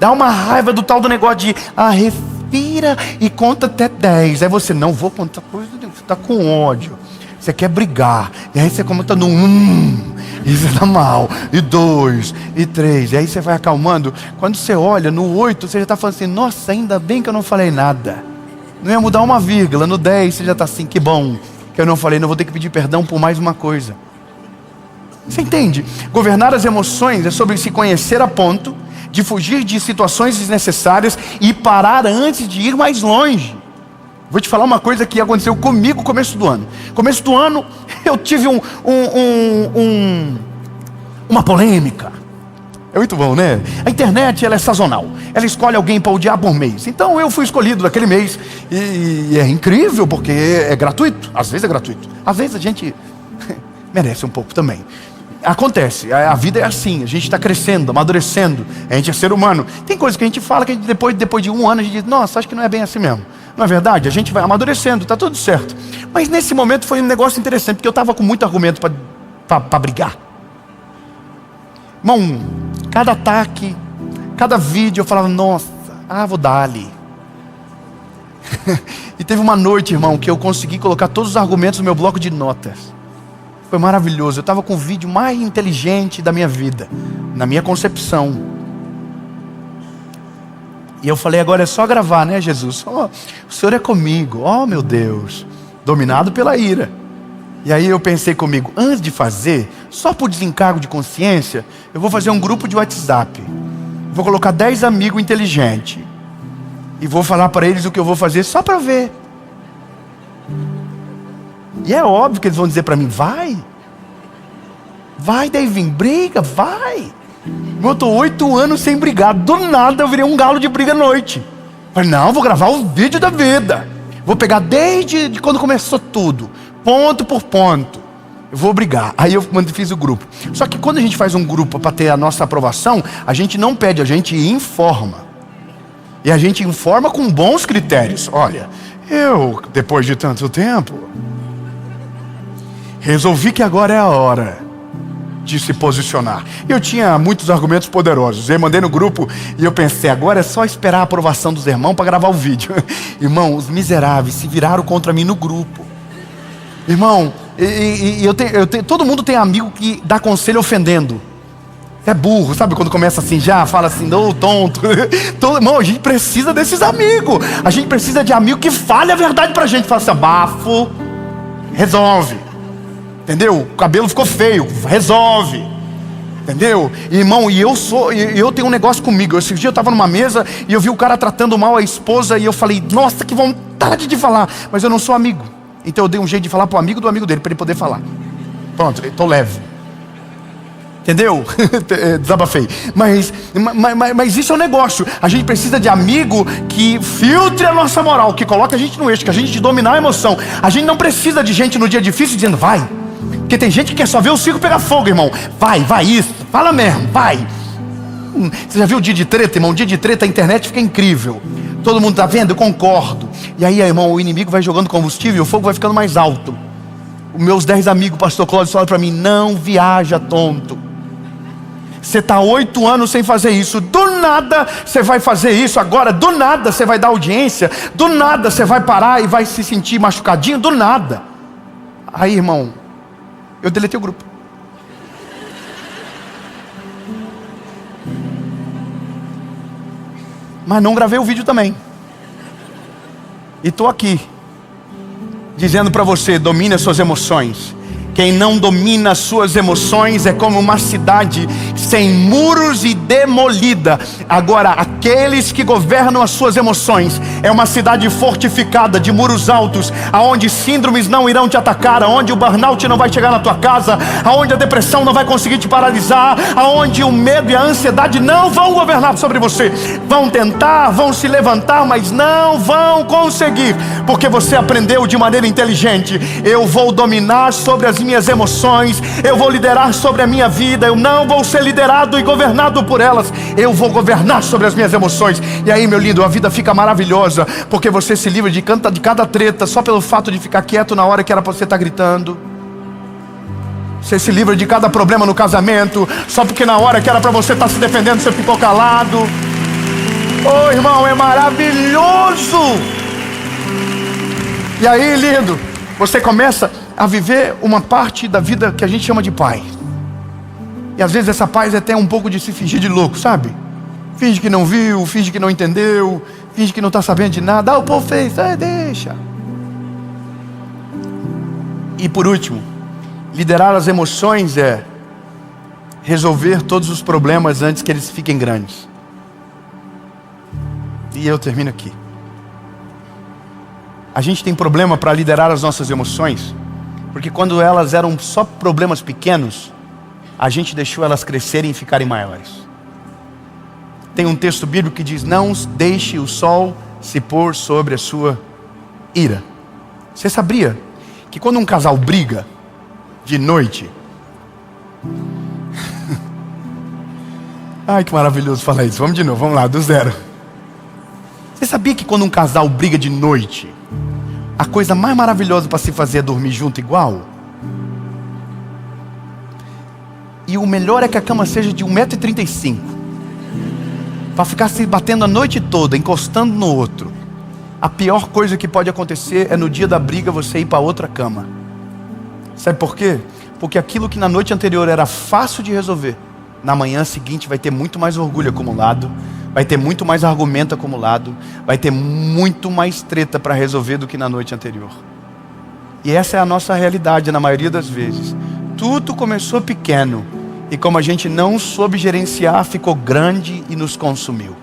Dá uma raiva do tal do negócio de respira e conta até 10. Aí você: não vou contar coisa, você tá com ódio, você quer brigar. E aí você conta no 1. E você tá mal, e 2, e 3, e aí você vai acalmando. Quando você olha no 8, você já está falando assim: nossa, ainda bem que eu não falei nada, não ia mudar uma vírgula. No 10 você já está assim: que bom que eu não falei, não vou ter que pedir perdão por mais uma coisa. Você entende? Governar as emoções é sobre se conhecer a ponto de fugir de situações desnecessárias e parar antes de ir mais longe. Vou te falar uma coisa que aconteceu comigo no começo do ano. Começo do ano eu tive uma polêmica. É muito bom, né? A internet, ela é sazonal. Ela escolhe alguém para odiar por mês. Então eu fui escolhido daquele mês. E é incrível porque é gratuito. Às vezes é gratuito. Às vezes a gente merece um pouco também. Acontece, a vida é assim. A gente está crescendo, amadurecendo. A gente é ser humano. Tem coisas que a gente fala que a gente, depois de um ano a gente diz: nossa, acho que não é bem assim mesmo. Não é verdade? A gente vai amadurecendo, está tudo certo. Mas nesse momento foi um negócio interessante, porque eu estava com muito argumento para brigar. Irmão, cada ataque, cada vídeo eu falava: nossa, vou dar ali. E teve uma noite, irmão, que eu consegui colocar todos os argumentos no meu bloco de notas. Foi maravilhoso. Eu estava com o vídeo mais inteligente da minha vida, na minha concepção. E eu falei: agora é só gravar, né, Jesus? O Senhor é comigo, meu Deus, dominado pela ira. E aí eu pensei comigo: antes de fazer, só por desencargo de consciência, eu vou fazer um grupo de WhatsApp. Vou colocar 10 amigos inteligentes. E vou falar para eles o que eu vou fazer só para ver. E é óbvio que eles vão dizer para mim: vai, Davinho, briga, vai. Eu estou 8 anos sem brigar. Do nada eu virei um galo de briga à noite. Falei: não, vou gravar o vídeo da vida. Vou pegar desde quando começou tudo, ponto por ponto. Eu vou brigar. Aí eu fiz o grupo. Só que quando a gente faz um grupo para ter a nossa aprovação, a gente não pede, a gente informa. E a gente informa com bons critérios. Olha, eu, depois de tanto tempo, resolvi que agora é a hora de se posicionar. Eu tinha muitos argumentos poderosos. Eu mandei no grupo e eu pensei, agora é só esperar a aprovação dos irmãos para gravar o vídeo. Irmão, os miseráveis se viraram contra mim no grupo. Irmão, todo mundo tem amigo que dá conselho ofendendo. É burro, sabe quando começa assim já, fala assim, ô tonto. Irmão, a gente precisa desses amigos. A gente precisa de amigo que fale a verdade pra gente. Fala assim, abafo, resolve. Entendeu? O cabelo ficou feio, resolve. Entendeu? Irmão, e eu tenho um negócio comigo. Esse dia eu estava numa mesa e eu vi o cara tratando mal a esposa e eu falei, nossa, que vontade de falar. Mas eu não sou amigo. Então eu dei um jeito de falar pro amigo do amigo dele, para ele poder falar. Pronto, estou leve. Entendeu? Desabafei. Mas isso é um negócio. A gente precisa de amigo que filtre a nossa moral, que coloque a gente no eixo, que a gente dominar a emoção. A gente não precisa de gente no dia difícil dizendo, vai. Porque tem gente que quer só ver o circo pegar fogo, irmão. Vai, isso. Fala mesmo, vai. Você já viu o dia de treta, irmão? O dia de treta, a internet fica incrível. Todo mundo tá vendo? Eu concordo. E aí, irmão, o inimigo vai jogando combustível e o fogo vai ficando mais alto. Os meus 10 amigos, o pastor Cláudio, falaram para mim, não viaja, tonto. Você está 8 anos sem fazer isso. Do nada você vai fazer isso agora. Do nada você vai dar audiência. Do nada você vai parar e vai se sentir machucadinho. Do nada. Aí, irmão, eu deletei o grupo. Mas não gravei o vídeo também. E estou aqui dizendo para você, domine as suas emoções. Quem não domina as suas emoções é como uma cidade sem muros e demolida. Agora, aqueles que governam as suas emoções é uma cidade fortificada, de muros altos, aonde síndromes não irão te atacar, aonde o burnout não vai chegar na tua casa, aonde a depressão não vai conseguir te paralisar, aonde o medo e a ansiedade não vão governar sobre você. Vão tentar, vão se levantar, mas não vão conseguir, porque você aprendeu de maneira inteligente. Eu vou dominar sobre as minhas emoções, eu vou liderar sobre a minha vida, eu não vou ser liderado e governado por elas, eu vou governar sobre as minhas emoções. E aí, meu lindo, a vida fica maravilhosa, porque você se livra de cada treta, só pelo fato de ficar quieto na hora que era para você estar gritando. Você se livra de cada problema no casamento, só porque na hora que era para você estar se defendendo, você ficou calado. Oh, irmão, é maravilhoso. E aí, lindo, você começa a viver uma parte da vida que a gente chama de pai. E às vezes essa paz é até um pouco de se fingir de louco, sabe? Finge que não viu, finge que não entendeu, finge que não está sabendo de nada. Ah, o povo fez, deixa. E por último, liderar as emoções é resolver todos os problemas antes que eles fiquem grandes. E eu termino aqui. A gente tem problema para liderar as nossas emoções, porque quando elas eram só problemas pequenos, a gente deixou elas crescerem e ficarem maiores. Tem um texto bíblico que diz, não deixe o sol se pôr sobre a sua ira. Você sabia que quando um casal briga de noite... Ai, que maravilhoso falar isso. Vamos de novo, vamos lá, do zero. Você sabia que quando um casal briga de noite, a coisa mais maravilhosa para se fazer é dormir junto igual? E o melhor é que a cama seja de 1,35 m. Para ficar se batendo a noite toda, encostando no outro. A pior coisa que pode acontecer é no dia da briga você ir para outra cama. Sabe por quê? Porque aquilo que na noite anterior era fácil de resolver, na manhã seguinte vai ter muito mais orgulho acumulado, vai ter muito mais argumento acumulado, vai ter muito mais treta para resolver do que na noite anterior. E essa é a nossa realidade na maioria das vezes. Tudo começou pequeno e como a gente não soube gerenciar, ficou grande e nos consumiu.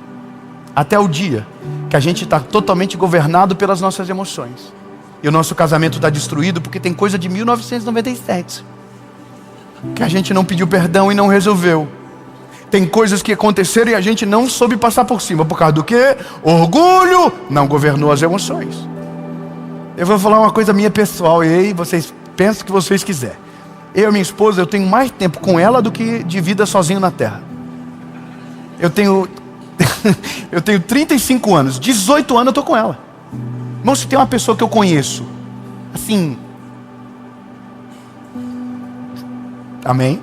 Até o dia que a gente está totalmente governado pelas nossas emoções. E o nosso casamento está destruído porque tem coisa de 1997 que a gente não pediu perdão e não resolveu. Tem coisas que aconteceram e a gente não soube passar por cima. Por causa do quê? Orgulho não governou as emoções. Eu vou falar uma coisa minha pessoal, e aí vocês pensam o que vocês quiserem. Eu e minha esposa, eu tenho mais tempo com ela do que de vida sozinho na terra. Eu tenho 35 anos, 18 anos eu tô com ela. Irmão, se tem uma pessoa que eu conheço, assim, amém?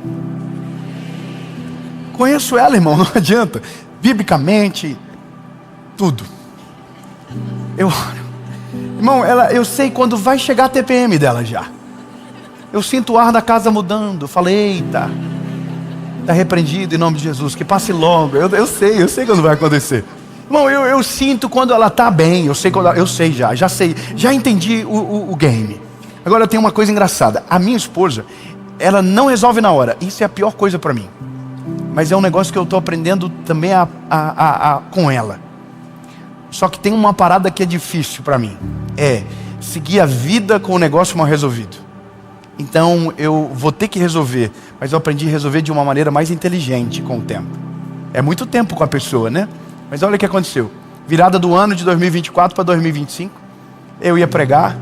Conheço ela, irmão, não adianta. Biblicamente, tudo. Irmão, eu sei quando vai chegar a TPM dela já. Eu sinto o ar da casa mudando. Falei, eita, está repreendido em nome de Jesus, que passe logo. Eu sei quando vai acontecer. Irmão, eu sinto quando ela está bem. Eu sei já sei, já entendi o game. Agora tem uma coisa engraçada. A minha esposa, ela não resolve na hora. Isso é a pior coisa para mim. Mas é um negócio que eu estou aprendendo também com ela. Só que tem uma parada que é difícil para mim. É seguir a vida com o negócio mal resolvido. Então eu vou ter que resolver. Mas eu aprendi a resolver de uma maneira mais inteligente com o tempo. É muito tempo com a pessoa, né? Mas olha o que aconteceu. Virada do ano de 2024 para 2025. Eu ia pregar.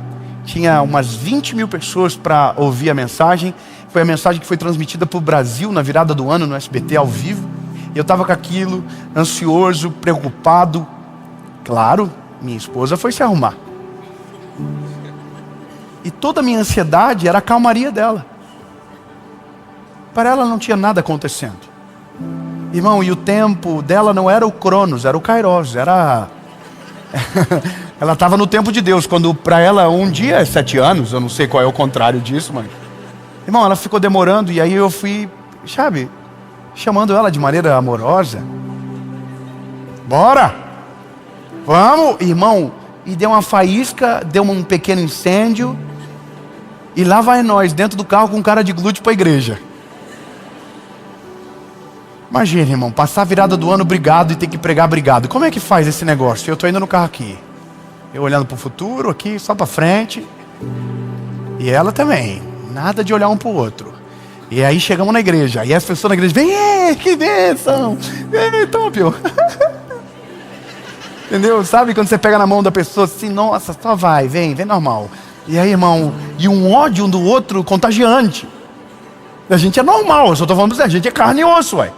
Tinha umas 20 mil pessoas para ouvir a mensagem. Foi a mensagem que foi transmitida para o Brasil na virada do ano no SBT ao vivo. E eu estava com aquilo, ansioso, preocupado. Claro, minha esposa foi se arrumar. E toda a minha ansiedade era a calmaria dela. Para ela não tinha nada acontecendo. Irmão, e o tempo dela não era o Cronos, era o Kairos. Ela estava no tempo de Deus. Quando para ela um dia é 7 anos. Eu não sei qual é o contrário disso, mas... Irmão, ela ficou demorando. E aí eu fui, sabe, chamando ela de maneira amorosa. Bora! Vamos, irmão. E deu uma faísca, deu um pequeno incêndio. E lá vai nós, dentro do carro com cara de glúteo para a igreja. Imagina, irmão, passar a virada do ano brigado e ter que pregar brigado. Como é que faz esse negócio? Eu estou indo no carro aqui. Eu olhando para o futuro aqui, só para frente. E ela também. Nada de olhar um para o outro. E aí chegamos na igreja. E as pessoas na igreja, vem, que bênção. Tópio. Entendeu? Sabe quando você pega na mão da pessoa assim, nossa, só vai, vem normal. E aí, irmão, e um ódio um do outro contagiante. A gente é normal, eu só estou falando pra você, a gente é carne e osso, ué.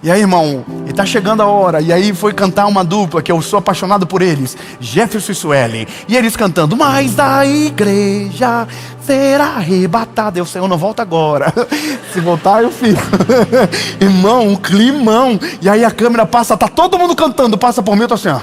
E aí, irmão, e tá chegando a hora. E aí foi cantar uma dupla que eu sou apaixonado por eles, Jefferson e Suelen. E eles cantando, mas a igreja será arrebatada. Eu sei, eu não volto agora. Se voltar eu fico. Irmão, um climão. E aí a câmera passa, tá todo mundo cantando, passa por mim, eu tô assim, ó.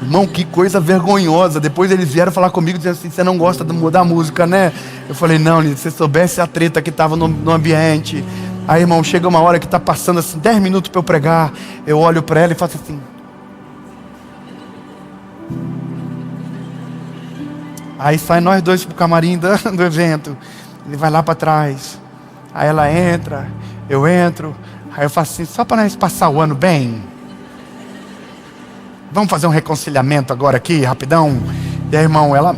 Irmão, que coisa vergonhosa. Depois eles vieram falar comigo dizendo assim, você não gosta de mudar a música, né? Eu falei, não, se você soubesse a treta que estava no ambiente. Aí, irmão, chega uma hora que está passando assim 10 minutos para eu pregar. Eu olho para ela e faço assim. Aí sai nós dois pro camarim do evento. Ele vai lá para trás. Aí ela entra, eu entro. Aí eu faço assim, só para nós passar o ano bem. Vamos fazer um reconciliamento agora aqui, rapidão. E aí, irmão, ela...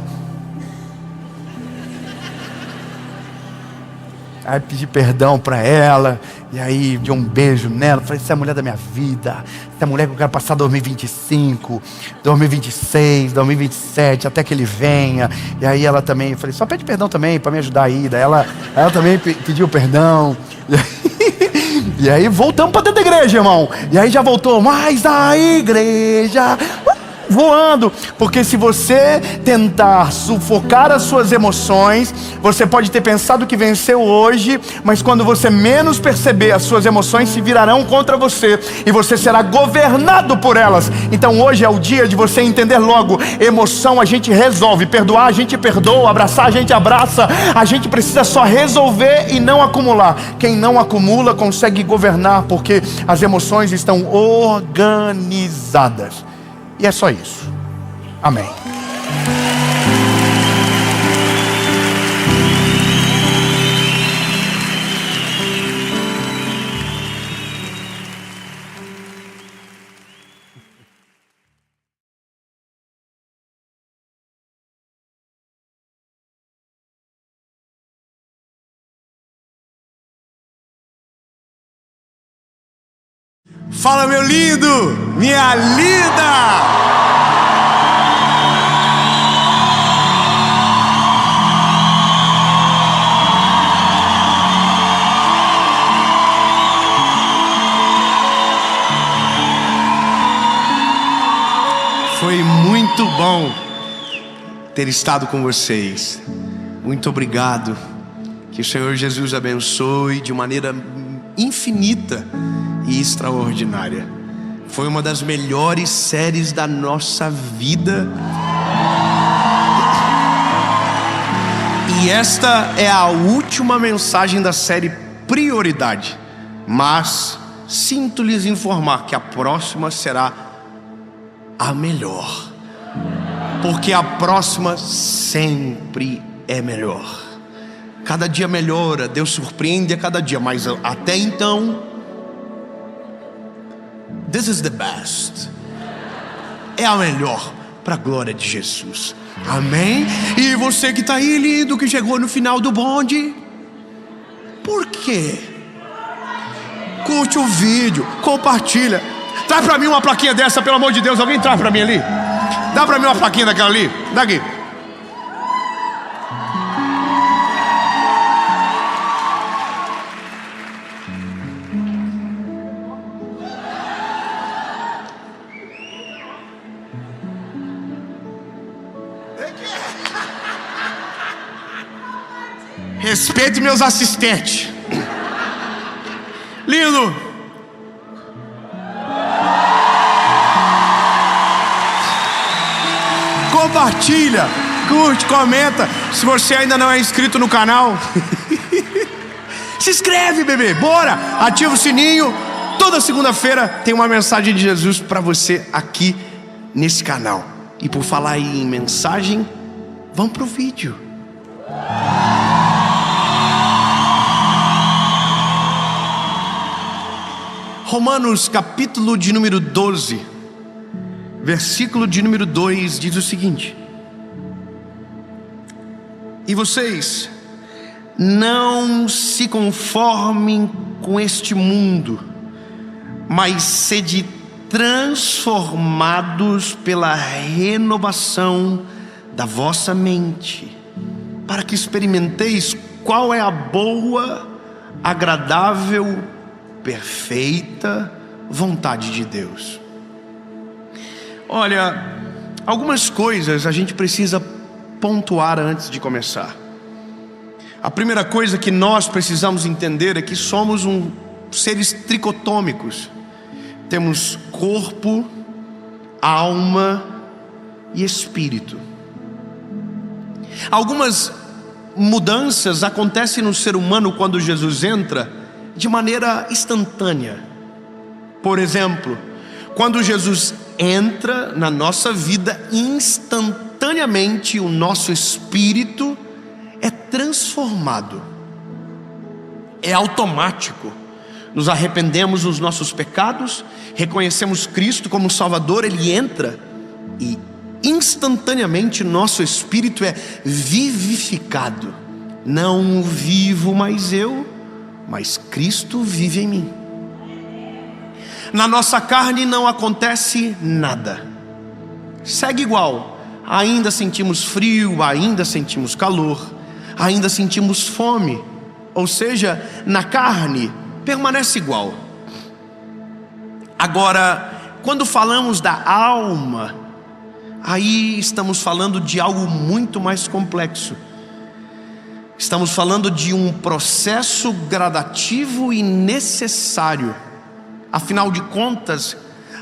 Aí pedi perdão para ela. E aí dei um beijo nela. Falei, você é a mulher da minha vida. Você é a mulher que eu quero passar 2025, 2026, 2027, até que ele venha. E aí ela também, eu falei, só pede perdão também para me ajudar aí. Daí ela também pediu perdão. E aí voltamos para dentro da igreja, irmão. E aí já voltou, mas a igreja... voando, porque se você tentar sufocar as suas emoções, você pode ter pensado que venceu hoje, mas quando você menos perceber, as suas emoções se virarão contra você, e você será governado por elas. Então hoje é o dia de você entender logo, emoção a gente resolve, perdoar a gente perdoa, abraçar a gente abraça, a gente precisa só resolver e não acumular. Quem não acumula consegue governar, porque as emoções estão organizadas. E é só isso. Amém. Fala, meu lindo, minha linda. Foi muito bom ter estado com vocês. Muito obrigado. Que o Senhor Jesus abençoe de maneira infinita e extraordinária. Foi uma das melhores séries da nossa vida. E esta é a última mensagem da série Prioridade. Mas sinto lhes informar que a próxima será a melhor. Porque a próxima sempre é melhor. Cada dia melhora, Deus surpreende a cada dia. Mas até então, this is the best. É a melhor, para a glória de Jesus. Amém? E você que está aí lindo, que chegou no final do bonde, por quê? Curte o vídeo, compartilha. Traz para mim uma plaquinha dessa, pelo amor de Deus. Alguém traz para mim ali? Dá para mim uma plaquinha daquela ali? Daqui. Respeite meus assistentes. Lindo. Compartilha, curte, comenta. Se você ainda não é inscrito no canal, se inscreve, bebê. Bora, ativa o sininho. Toda segunda-feira tem uma mensagem de Jesus para você aqui nesse canal. E por falar em mensagem, vamos pro vídeo. Romanos capítulo de número 12, versículo de número 2 diz o seguinte: e vocês não se conformem com este mundo, mas sede transformados pela renovação da vossa mente, para que experimenteis qual é a boa, agradável, perfeita vontade de Deus. Olha, algumas coisas a gente precisa pontuar antes de começar. A primeira coisa que nós precisamos entender é que somos seres tricotômicos. Temos corpo, alma e espírito. Algumas mudanças acontecem no ser humano quando Jesus entra de maneira instantânea. Por exemplo, quando Jesus entra na nossa vida, instantaneamente o nosso espírito é transformado. É automático. Nos arrependemos dos nossos pecados, reconhecemos Cristo como Salvador, Ele entra e instantaneamente nosso espírito é vivificado. Não vivo mais eu, mas Cristo vive em mim. Na nossa carne não acontece nada. Segue igual. Ainda sentimos frio, ainda sentimos calor, ainda sentimos fome. Ou seja, na carne permanece igual. Agora, quando falamos da alma, aí estamos falando de algo muito mais complexo. Estamos falando de um processo gradativo e necessário. Afinal de contas,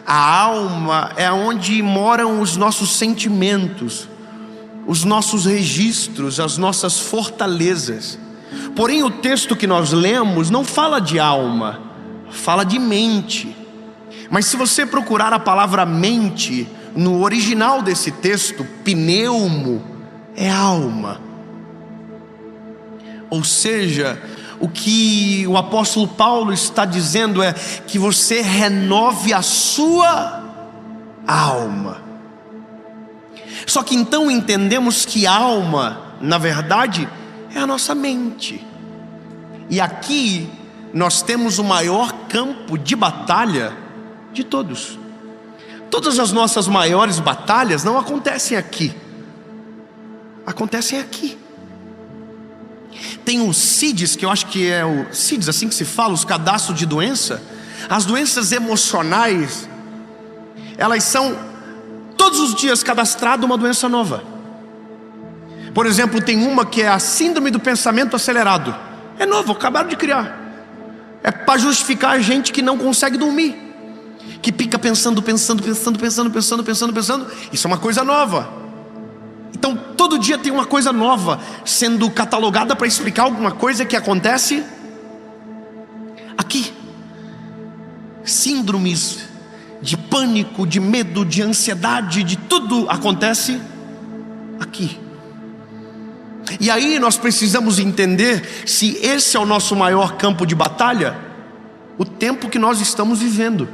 a alma é onde moram os nossos sentimentos, os nossos registros, as nossas fortalezas. Porém, o texto que nós lemos não fala de alma, fala de mente. Mas se você procurar a palavra mente, no original desse texto, pneumo, é alma. Ou seja, o que o apóstolo Paulo está dizendo é que você renove a sua alma. Só que então entendemos que alma, na verdade, é a nossa mente. E aqui nós temos o maior campo de batalha de todos. Todas as nossas maiores batalhas não acontecem aqui, acontecem aqui. Tem o CIDs, que eu acho que é o CIDs, assim que se fala, os cadastros de doença. As doenças emocionais, elas são todos os dias cadastrada uma doença nova. Por exemplo, tem uma que é a síndrome do pensamento acelerado. É novo, acabaram de criar. É para justificar a gente que não consegue dormir, que fica pensando. Isso é uma coisa nova. Então todo dia tem uma coisa nova sendo catalogada para explicar alguma coisa que acontece aqui. Síndromes de pânico, de medo, de ansiedade, de tudo acontece aqui. E aí nós precisamos entender se esse é o nosso maior campo de batalha, o tempo que nós estamos vivendo.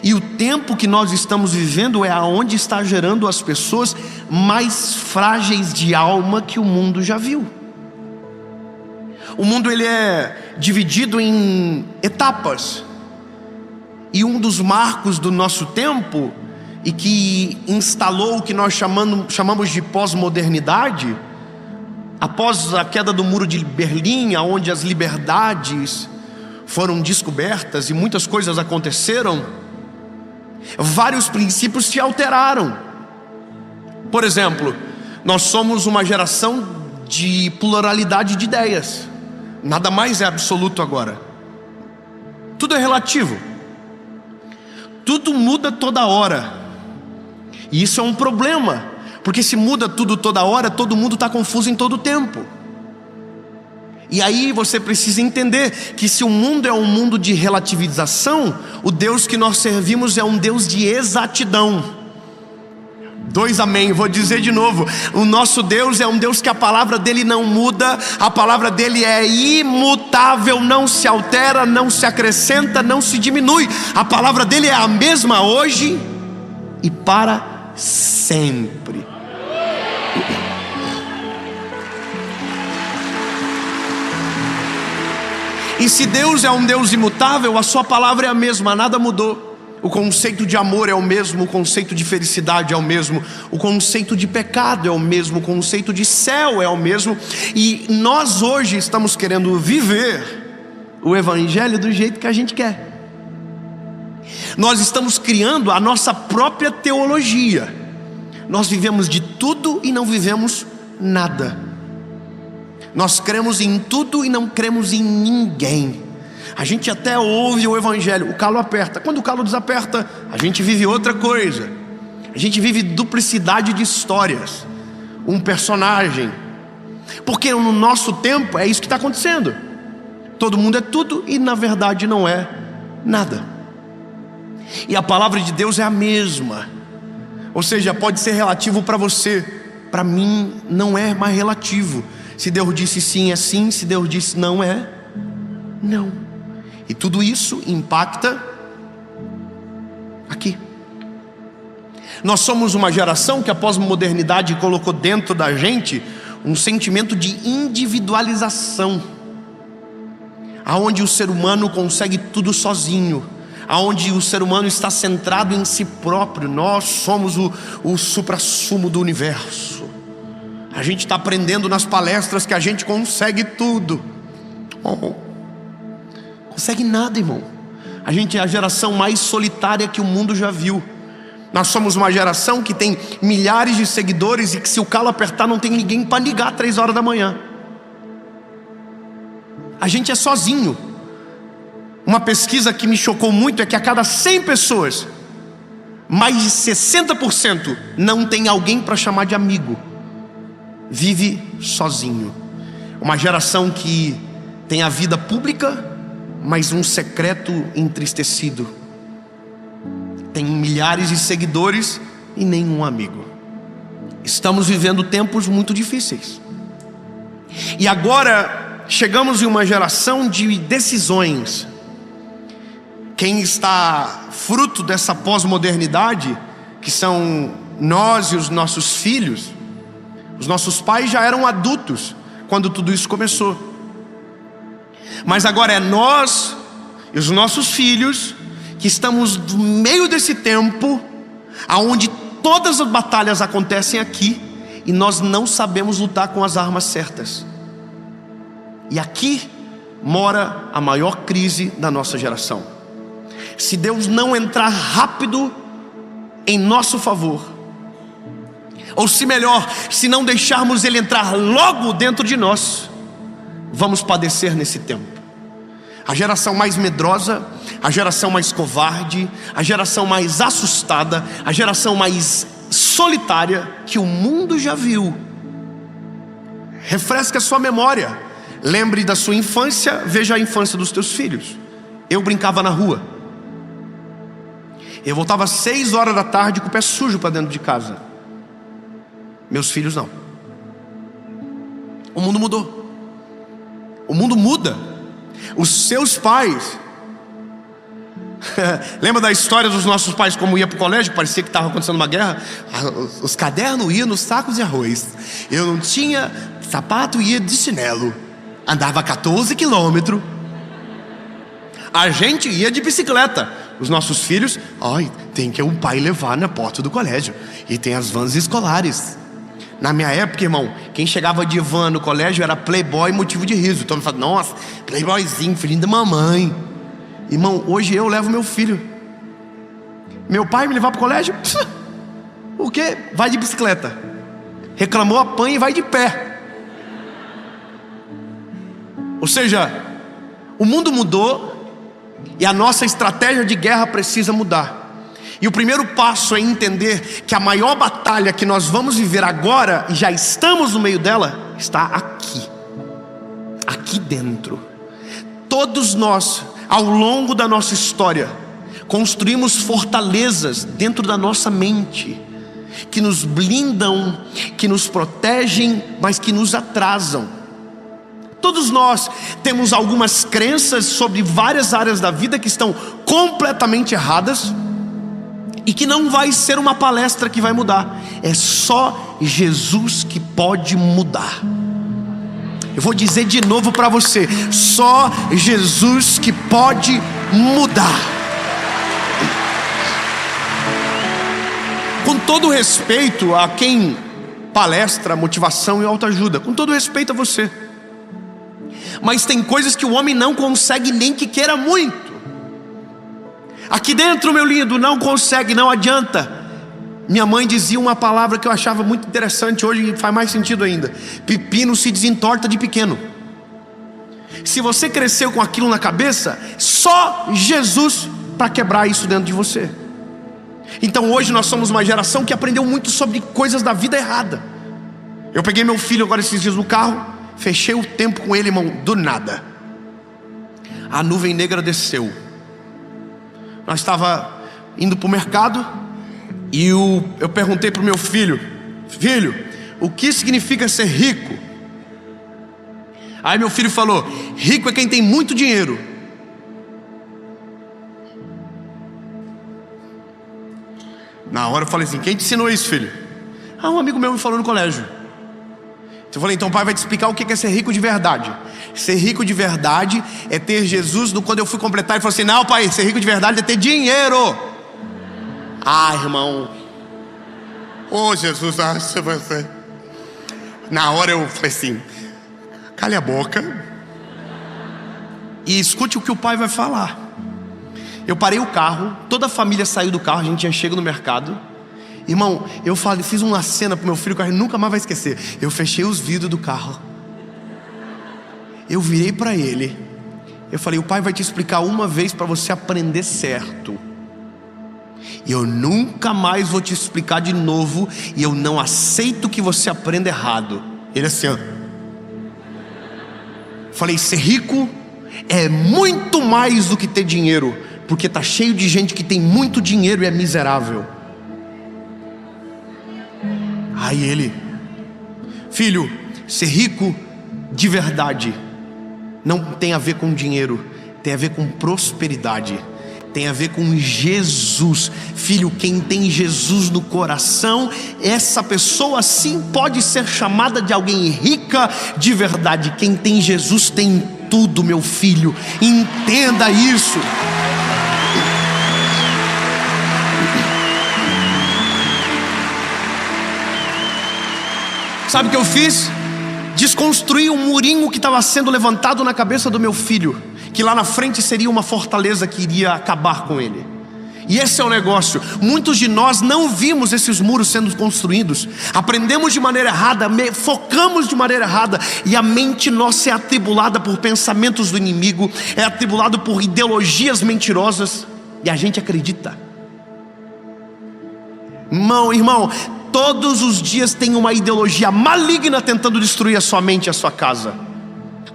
E o tempo que nós estamos vivendo é aonde está gerando as pessoas mais frágeis de alma que o mundo já viu. O mundo ele é dividido em etapas. E um dos marcos do nosso tempo, e que instalou o que nós chamamos de pós-modernidade, após a queda do muro de Berlim, onde as liberdades foram descobertas e muitas coisas aconteceram, vários princípios se alteraram. Por exemplo, nós somos uma geração de pluralidade de ideias. Nada mais é absoluto agora. Tudo é relativo. Tudo muda toda hora. E isso é um problema, porque se muda tudo toda hora, todo mundo está confuso em todo tempo. E aí você precisa entender que se o mundo é um mundo de relativização, o Deus que nós servimos é um Deus de exatidão. 2 amém, vou dizer de novo. O nosso Deus é um Deus que a palavra dele não muda. A palavra dele é imutável, não se altera, não se acrescenta, não se diminui. A palavra dele é a mesma hoje e para sempre. E se Deus é um Deus imutável, a sua palavra é a mesma, nada mudou. O conceito de amor é o mesmo, o conceito de felicidade é o mesmo, o conceito de pecado é o mesmo, o conceito de céu é o mesmo. E nós hoje estamos querendo viver o evangelho do jeito que a gente quer. Nós estamos criando a nossa própria teologia. Nós vivemos de tudo e não vivemos nada. Nós cremos em tudo e não cremos em ninguém. A gente até ouve o evangelho, o calo aperta. Quando o calo desaperta, a gente vive outra coisa. A gente vive duplicidade de histórias, um personagem. Porque no nosso tempo é isso que está acontecendo. Todo mundo é tudo e na verdade não é nada. E a palavra de Deus é a mesma. Ou seja, pode ser relativo para você, para mim não é mais relativo. Se Deus disse sim, é sim. Se Deus disse não, é não. E tudo isso impacta aqui. Nós somos uma geração que a pós-modernidade colocou dentro da gente um sentimento de individualização, aonde o ser humano consegue tudo sozinho, aonde o ser humano está centrado em si próprio. Nós somos o suprassumo do universo. A gente está aprendendo nas palestras que a gente consegue tudo. Consegue nada, irmão. A gente é a geração mais solitária que o mundo já viu. Nós somos uma geração que tem milhares de seguidores e que se o calo apertar não tem ninguém para ligar 3 horas da manhã. A gente é sozinho. Uma pesquisa que me chocou muito é que a cada 100 pessoas, mais de 60% não tem alguém para chamar de amigo. Vive sozinho. Uma geração que tem a vida pública, mas um secreto entristecido. Tem milhares de seguidores e nenhum amigo. Estamos vivendo tempos muito difíceis. E agora chegamos em uma geração de decisões. Quem está fruto dessa pós-modernidade, que são nós e os nossos filhos. Os nossos pais já eram adultos quando tudo isso começou. Mas agora é nós e os nossos filhos que estamos no meio desse tempo, aonde todas as batalhas acontecem aqui, e nós não sabemos lutar com as armas certas. E aqui mora a maior crise da nossa geração. Se Deus não entrar rápido em nosso favor, Ou se melhor, se não deixarmos ele entrar logo dentro de nós, vamos padecer nesse tempo. A geração mais medrosa, a geração mais covarde, a geração mais assustada, a geração mais solitária que o mundo já viu. Refresque a sua memória. Lembre da sua infância, veja a infância dos teus filhos. Eu brincava na rua. Eu voltava às 6 horas da tarde com o pé sujo para dentro de casa. Meus filhos não. O mundo mudou. O mundo muda. Os seus pais lembra da história dos nossos pais, como ia para o colégio, parecia que estava acontecendo uma guerra. Os cadernos iam nos sacos de arroz. Eu não tinha sapato, ia de chinelo. Andava 14 quilômetros. A gente ia de bicicleta. Os nossos filhos, tem que um pai levar na porta do colégio. E tem as vans escolares. Na minha época, irmão, quem chegava de van no colégio era playboy, motivo de riso. Então me fala, nossa, playboyzinho, filhinho da mamãe. Irmão, hoje eu levo meu filho. Meu pai me levar para o colégio? O quê? Vai de bicicleta. Reclamou, apanha e vai de pé. Ou seja, o mundo mudou e a nossa estratégia de guerra precisa mudar. E o primeiro passo é entender que a maior batalha que nós vamos viver agora, e já estamos no meio dela, está aqui. Aqui dentro. Todos nós, ao longo da nossa história, construímos fortalezas dentro da nossa mente, que nos blindam, que nos protegem, mas que nos atrasam. Todos nós temos algumas crenças sobre várias áreas da vida que estão completamente erradas, e que não vai ser uma palestra que vai mudar. É só Jesus que pode mudar. Eu vou dizer de novo para você: só Jesus que pode mudar. Com todo respeito a quem palestra motivação e autoajuda, com todo respeito a você, mas tem coisas que o homem não consegue nem que queira muito. Aqui dentro, meu lindo, não consegue, não adianta. Minha mãe dizia uma palavra que eu achava muito interessante, hoje faz mais sentido ainda: pepino se desentorta de pequeno. Se você cresceu com aquilo na cabeça, só Jesus para quebrar isso dentro de você. Então hoje nós somos uma geração que aprendeu muito sobre coisas da vida errada. Eu peguei meu filho agora esses dias no carro, fechei o tempo com ele, irmão, do nada a nuvem negra desceu. Nós estávamos indo para o mercado e eu perguntei para o meu filho: filho, o que significa ser rico? Aí meu filho falou: rico é quem tem muito dinheiro. Na hora eu falei assim: quem te ensinou isso, filho? Um amigo meu me falou no colégio. Eu falei: então o pai vai te explicar o que é ser rico de verdade. Ser rico de verdade é ter Jesus. Quando eu fui completar, ele falou assim: não, pai, ser rico de verdade é ter dinheiro. Irmão, Jesus, você. Na hora eu falei assim: cale a boca e escute o que o pai vai falar. Eu parei o carro, toda a família saiu do carro, a gente já chega no mercado. Irmão, eu fiz uma cena pro meu filho que a gente nunca mais vai esquecer. Eu fechei os vidros do carro, eu virei para ele, eu falei: o pai vai te explicar uma vez para você aprender certo, e eu nunca mais vou te explicar de novo, e eu não aceito que você aprenda errado. Ele assim, Falei: ser rico é muito mais do que ter dinheiro, porque tá cheio de gente que tem muito dinheiro e é miserável. Aí ele: filho, ser rico de verdade não tem a ver com dinheiro, tem a ver com prosperidade, tem a ver com Jesus. Filho, quem tem Jesus no coração, essa pessoa sim pode ser chamada de alguém rica de verdade. Quem tem Jesus tem tudo, meu filho, entenda isso. Sabe o que eu fiz? Desconstruí um murinho que estava sendo levantado na cabeça do meu filho, que lá na frente seria uma fortaleza que iria acabar com ele. E esse é o negócio. Muitos de nós não vimos esses muros sendo construídos. Aprendemos de maneira errada, focamos de maneira errada, e a mente nossa é atribulada por pensamentos do inimigo, é atribulada por ideologias mentirosas, e a gente acredita. Irmão, todos os dias tem uma ideologia maligna tentando destruir a sua mente e a sua casa.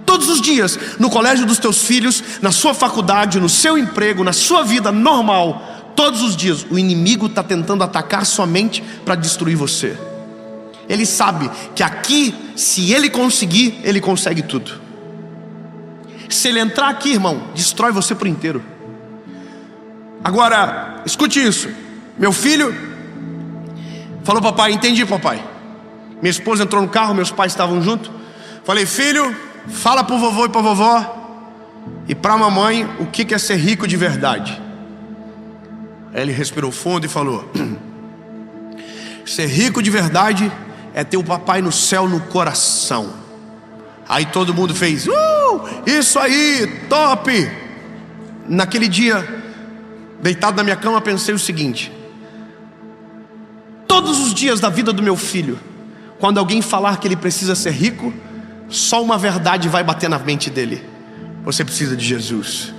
Todos os dias, no colégio dos teus filhos, na sua faculdade, no seu emprego, na sua vida normal, todos os dias o inimigo está tentando atacar sua mente para destruir você. Ele sabe que aqui, se ele conseguir, ele consegue tudo. Se ele entrar aqui, irmão, destrói você por inteiro. Agora, escute isso. Meu filho falou: papai, entendi, papai. Minha esposa entrou no carro, meus pais estavam juntos. Falei: filho, fala pro vovô e pra vovó e pra mamãe o que é ser rico de verdade. Aí ele respirou fundo e falou: ser rico de verdade é ter o papai no céu no coração. Aí todo mundo fez: isso aí, top. Naquele dia, deitado na minha cama, pensei o seguinte: todos os dias da vida do meu filho, quando alguém falar que ele precisa ser rico, só uma verdade vai bater na mente dele: você precisa de Jesus.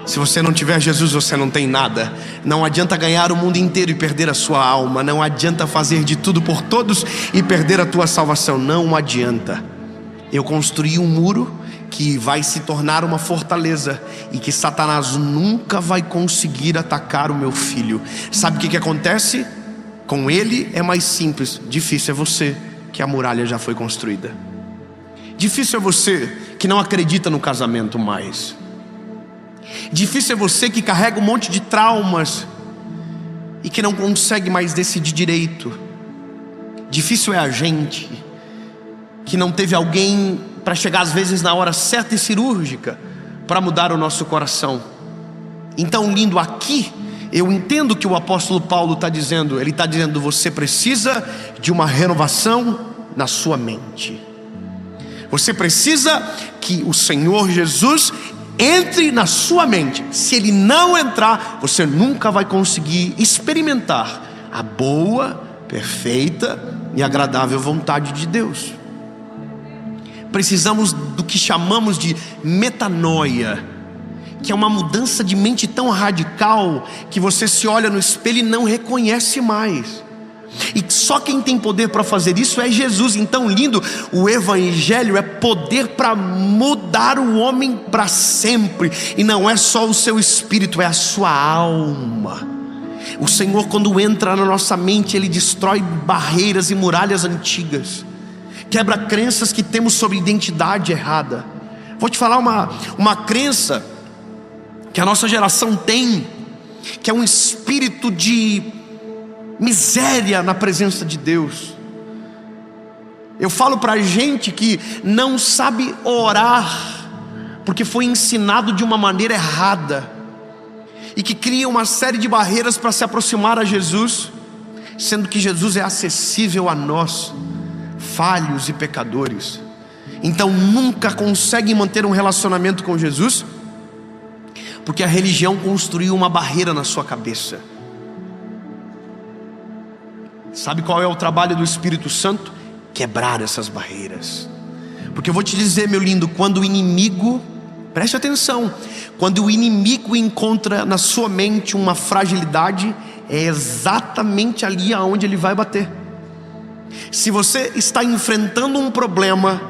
Se você não tiver Jesus, você não tem nada. Não adianta ganhar o mundo inteiro e perder a sua alma. Não adianta fazer de tudo por todos e perder a tua salvação. Não adianta. Eu construí um muro que vai se tornar uma fortaleza, e que Satanás nunca vai conseguir atacar o meu filho. Sabe o que acontece? Com ele é mais simples. Difícil é você, que a muralha já foi construída. Difícil é você que não acredita no casamento mais. Difícil é você que carrega um monte de traumas e que não consegue mais decidir direito. Difícil é a gente que não teve alguém para chegar às vezes na hora certa e cirúrgica para mudar o nosso coração. Então, lindo, aqui eu entendo que o apóstolo Paulo está dizendo. Ele está dizendo: você precisa de uma renovação na sua mente. Você precisa que o Senhor Jesus entre na sua mente. Se Ele não entrar, você nunca vai conseguir experimentar a boa, perfeita e agradável vontade de Deus. Precisamos do que chamamos de metanoia, que é uma mudança de mente tão radical que você se olha no espelho e não reconhece mais. E só quem tem poder para fazer isso é Jesus. Então, lindo, o Evangelho é poder para mudar o homem para sempre. E não é só o seu espírito, é a sua alma. O Senhor, quando entra na nossa mente, Ele destrói barreiras e muralhas antigas, quebra crenças que temos sobre identidade errada. Vou te falar uma crença que a nossa geração tem, que é um espírito de miséria na presença de Deus. Eu falo pra gente que não sabe orar porque foi ensinado de uma maneira errada, e que cria uma série de barreiras para se aproximar a Jesus, sendo que Jesus é acessível a nós, falhos e pecadores. Então nunca conseguem manter um relacionamento com Jesus porque a religião construiu uma barreira na sua cabeça. Sabe qual é o trabalho do Espírito Santo? Quebrar essas barreiras. Porque eu vou te dizer, meu lindo, quando o inimigo, preste atenção, quando o inimigo encontra na sua mente uma fragilidade, é exatamente ali aonde ele vai bater. Se você está enfrentando um problema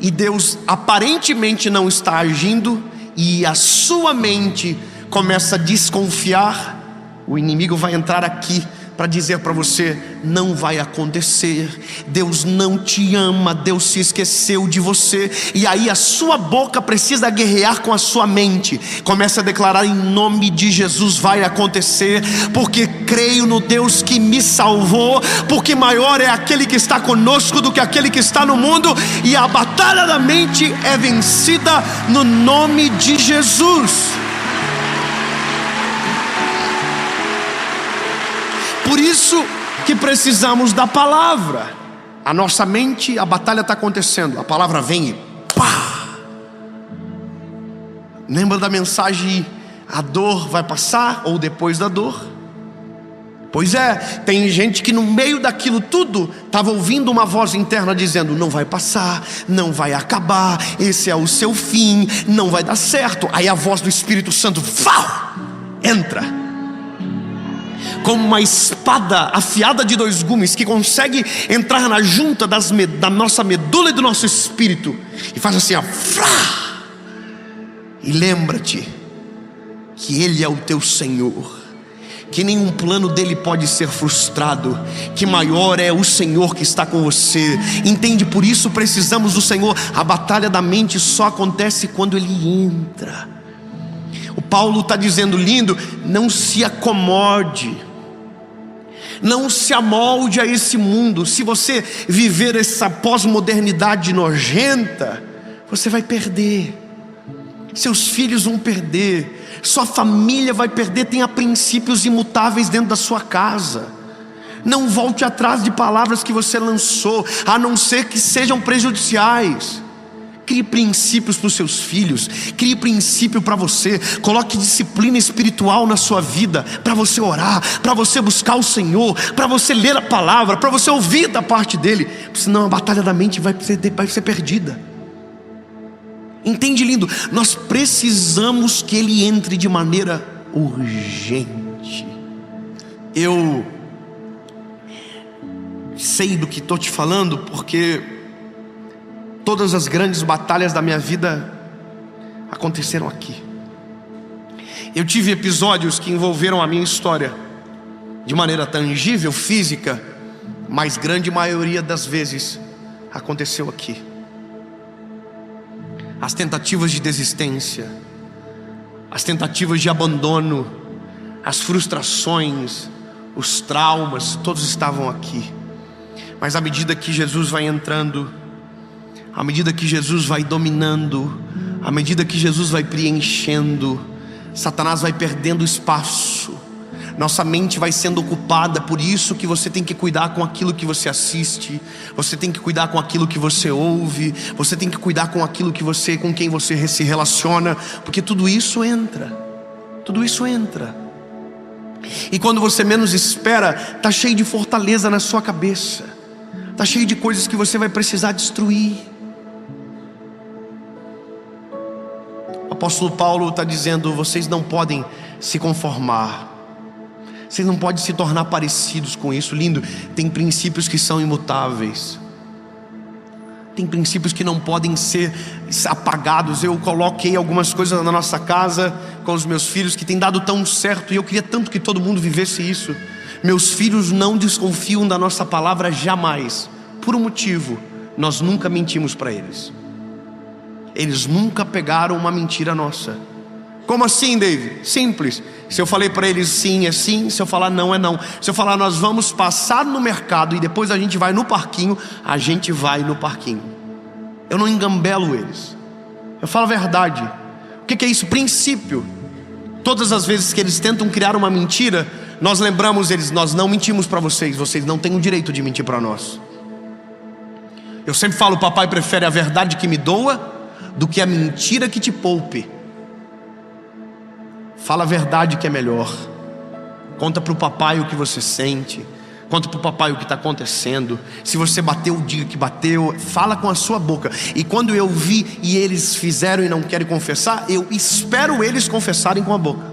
e Deus aparentemente não está agindo, e a sua mente começa a desconfiar, o inimigo vai entrar aqui para dizer para você: não vai acontecer, Deus não te ama, Deus se esqueceu de você. E aí a sua boca precisa guerrear com a sua mente. Começa a declarar: em nome de Jesus vai acontecer, porque creio no Deus que me salvou, porque maior é aquele que está conosco do que aquele que está no mundo. E a batalha da mente é vencida no nome de Jesus. Por isso que precisamos da palavra. A nossa mente, a batalha está acontecendo, a palavra vem e pá! Lembra da mensagem: a dor vai passar, ou depois da dor? Pois é, tem gente que no meio daquilo tudo estava ouvindo uma voz interna dizendo: não vai passar, não vai acabar, esse é o seu fim, não vai dar certo. Aí a voz do Espírito Santo entra como uma espada afiada de 2 gumes, que consegue entrar na junta da nossa medula e do nosso espírito, e faz assim, ó, e lembra-te que Ele é o teu Senhor, que nenhum plano dele pode ser frustrado, que maior é o Senhor que está com você. Entende? Por isso precisamos do Senhor. A batalha da mente só acontece quando Ele entra. O Paulo está dizendo, lindo, não se acomode, não se amolde a esse mundo. Se você viver essa pós-modernidade nojenta, você vai perder, seus filhos vão perder, sua família vai perder. Tenha princípios imutáveis dentro da sua casa. Não volte atrás de palavras que você lançou, a não ser que sejam prejudiciais. Crie princípios para os seus filhos, crie princípio para você. Coloque disciplina espiritual na sua vida, para você orar, para você buscar o Senhor, para você ler a palavra, para você ouvir da parte dele. Senão a batalha da mente vai ser perdida. Entende, lindo? Nós precisamos que Ele entre de maneira urgente. Eu sei do que estou te falando, porque todas as grandes batalhas da minha vida aconteceram aqui. Eu tive episódios que envolveram a minha história de maneira tangível, física, mas grande maioria das vezes aconteceu aqui. As tentativas de desistência, as tentativas de abandono, as frustrações, os traumas, todos estavam aqui. Mas à medida que Jesus vai entrando, à medida que Jesus vai dominando, à medida que Jesus vai preenchendo, Satanás vai perdendo espaço, nossa mente vai sendo ocupada. Por isso que você tem que cuidar com aquilo que você assiste, você tem que cuidar com aquilo que você ouve, você tem que cuidar com aquilo com quem você se relaciona, porque tudo isso entra. E quando você menos espera, está cheio de fortaleza na sua cabeça, está cheio de coisas que você vai precisar destruir. O apóstolo Paulo está dizendo: vocês não podem se conformar, vocês não podem se tornar parecidos com isso. Lindo, tem princípios que são imutáveis, tem princípios que não podem ser apagados. Eu coloquei algumas coisas na nossa casa com os meus filhos que tem dado tão certo, e eu queria tanto que todo mundo vivesse isso. Meus filhos não desconfiam da nossa palavra jamais, por um motivo: nós nunca mentimos para eles. Eles nunca pegaram uma mentira nossa. Como assim, David? Simples. Se eu falei para eles sim, é sim. Se eu falar não, é não. Se eu falar nós vamos passar no mercado e depois a gente vai no parquinho, a gente vai no parquinho. Eu não engambelo eles, eu falo a verdade. O que é isso? Princípio. Todas as vezes que eles tentam criar uma mentira, nós lembramos eles: nós não mentimos para vocês, vocês não têm o direito de mentir para nós. Eu sempre falo: papai prefere a verdade que me doa do que a mentira que te poupe. Fala a verdade que é melhor. Conta para o papai o que você sente, conta para o papai o que está acontecendo. Se você bateu, diga que bateu. Fala com a sua boca. E quando eu vi e eles fizeram e não querem confessar, eu espero eles confessarem com a boca.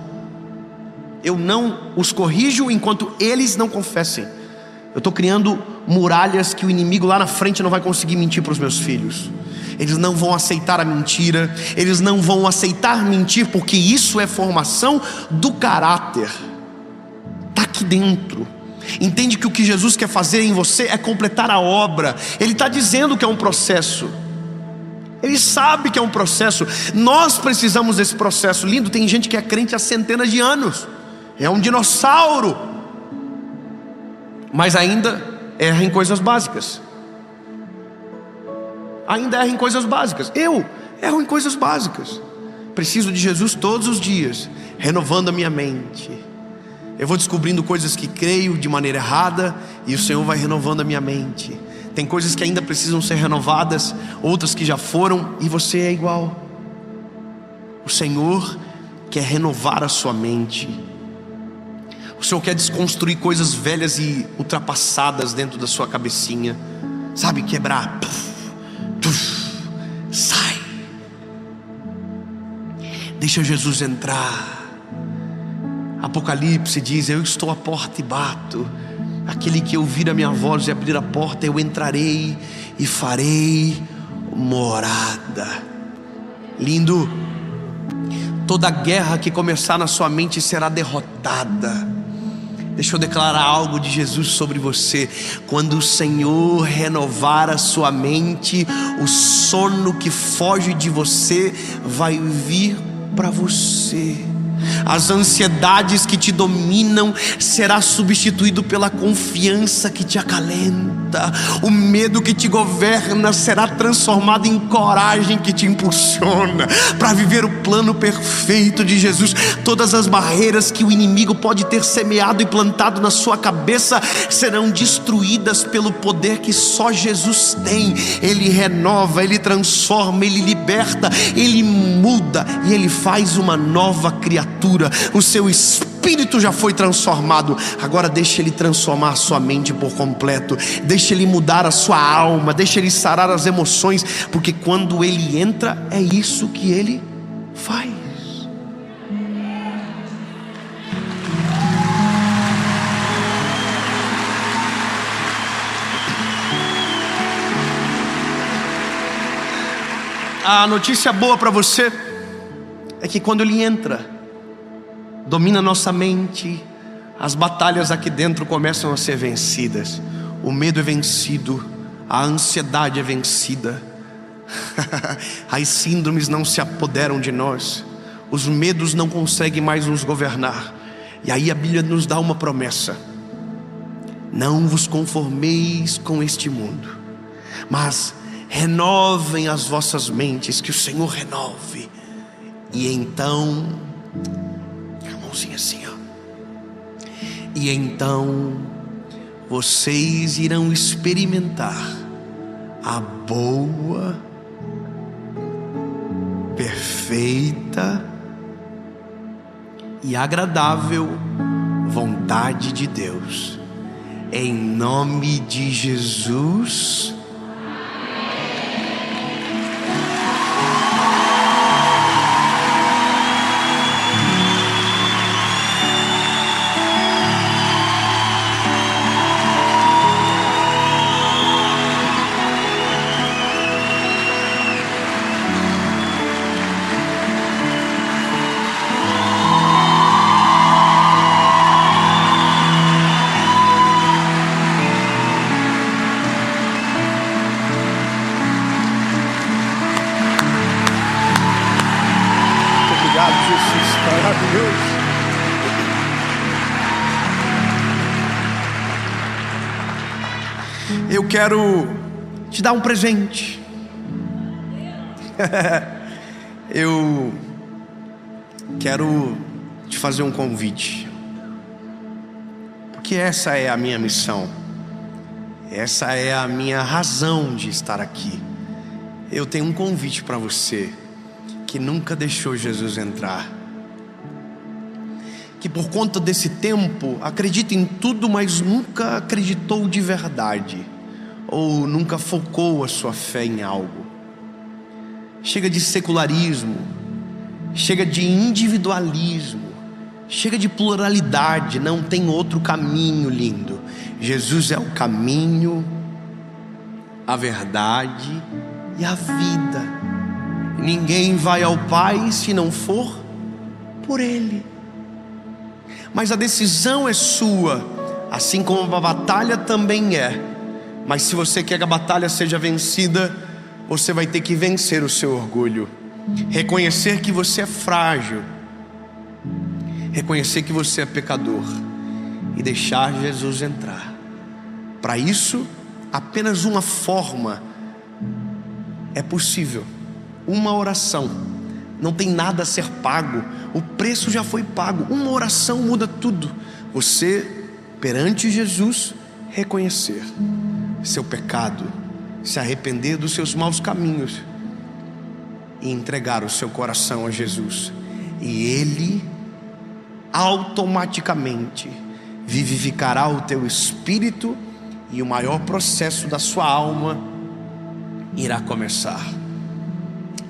Eu não os corrijo enquanto eles não confessem. Eu estou criando muralhas que o inimigo lá na frente não vai conseguir mentir para os meus filhos. Eles não vão aceitar a mentira, eles não vão aceitar mentir, porque isso é formação do caráter. Está aqui dentro. Entende que o que Jesus quer fazer em você é completar a obra. Ele está dizendo que é um processo, ele sabe que é um processo. Nós precisamos desse processo. Lindo, tem gente que é crente há centenas de anos, é um dinossauro, mas ainda erra em coisas básicas. Ainda erra em coisas básicas. Eu erro em coisas básicas. Preciso de Jesus todos os dias, renovando a minha mente. Eu vou descobrindo coisas que creio de maneira errada, e o Senhor vai renovando a minha mente. Tem coisas que ainda precisam ser renovadas, outras que já foram, e você é igual. O Senhor quer renovar a sua mente. O Senhor quer desconstruir coisas velhas e ultrapassadas dentro da sua cabecinha. Sabe, quebrar. Sai. Deixa Jesus entrar. Apocalipse diz: eu estou à porta e bato. Aquele que ouvir a minha voz e abrir a porta, eu entrarei e farei morada. Lindo. Toda guerra que começar na sua mente será derrotada. Deixa eu declarar algo de Jesus sobre você. Quando o Senhor renovar a sua mente, o sono que foge de você vai vir para você. As ansiedades que te dominam será substituído pela confiança que te acalenta. O medo que te governa será transformado em coragem que te impulsiona para viver o plano perfeito de Jesus. Todas as barreiras que o inimigo pode ter semeado e plantado na sua cabeça serão destruídas pelo poder que só Jesus tem. Ele renova, Ele transforma, Ele liberta, Ele muda e Ele faz uma nova criatura. O seu espírito já foi transformado. Agora deixa Ele transformar a sua mente por completo. Deixa Ele mudar a sua alma. Deixa Ele sarar as emoções. Porque quando Ele entra, é isso que Ele faz. A notícia boa para você é que quando Ele entra, domina nossa mente, as batalhas aqui dentro começam a ser vencidas. O medo é vencido, a ansiedade é vencida. As síndromes não se apoderam de nós, os medos não conseguem mais nos governar. E aí a Bíblia nos dá uma promessa: não vos conformeis com este mundo, mas renovem as vossas mentes. Que o Senhor renove. E então, assim, ó. E então vocês irão experimentar a boa, perfeita e agradável vontade de Deus. Em nome de Jesus. Eu quero te dar um presente. Eu quero te fazer um convite, porque essa é a minha missão, essa é a minha razão de estar aqui. Eu tenho um convite para você que nunca deixou Jesus entrar, que por conta desse tempo acredita em tudo, mas nunca acreditou de verdade, ou nunca focou a sua fé em algo. Chega de secularismo, chega de individualismo, chega de pluralidade. Não tem outro caminho, lindo. Jesus é o caminho, a verdade e a vida. Ninguém vai ao Pai se não for por Ele. Mas a decisão é sua, assim como a batalha também é. Mas se você quer que a batalha seja vencida, você vai ter que vencer o seu orgulho, reconhecer que você é frágil, reconhecer que você é pecador e deixar Jesus entrar. Para isso, apenas uma forma é possível: uma oração. Não tem nada a ser pago, o preço já foi pago. Uma oração muda tudo. Você, perante Jesus, reconhecer seu pecado, se arrepender dos seus maus caminhos e entregar o seu coração a Jesus. E Ele automaticamente vivificará o teu espírito e o maior processo da sua alma irá começar.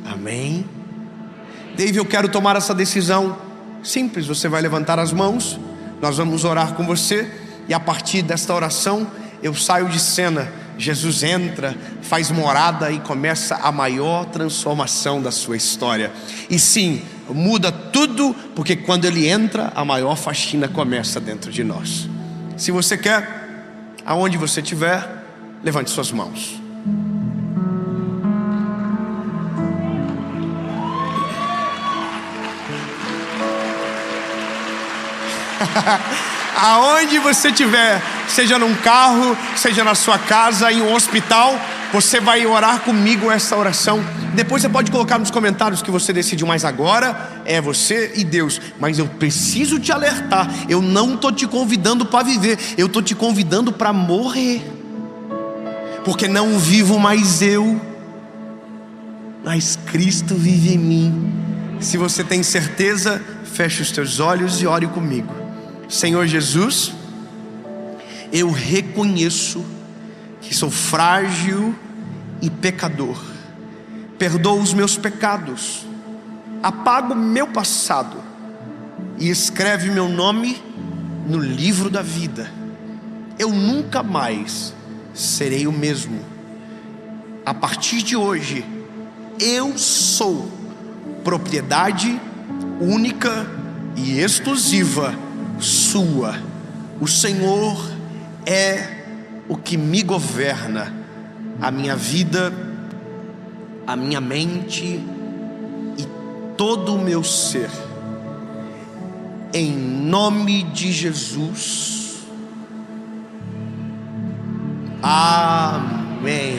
Amém? Dave, eu quero tomar essa decisão. Simples, você vai levantar as mãos, nós vamos orar com você, e a partir desta oração eu saio de cena. Jesus entra, faz morada e começa a maior transformação da sua história. E sim, muda tudo, porque quando Ele entra, a maior faxina começa dentro de nós. Se você quer, aonde você estiver, levante suas mãos. Aonde você estiver, seja num carro, seja na sua casa, em um hospital, você vai orar comigo essa oração. Depois você pode colocar nos comentários que você decidiu, mas agora é você e Deus. Mas eu preciso te alertar, eu não estou te convidando para viver, eu estou te convidando para morrer. Porque não vivo mais eu, mas Cristo vive em mim. Se você tem certeza, feche os teus olhos e ore comigo. Senhor Jesus, eu reconheço que sou frágil e pecador. Perdoa os meus pecados, apaga o meu passado e escreve meu nome no livro da vida. Eu nunca mais serei o mesmo. A partir de hoje, eu sou propriedade única e exclusiva sua. O Senhor é o que me governa, a minha vida, a minha mente e todo o meu ser. Em nome de Jesus. Amém.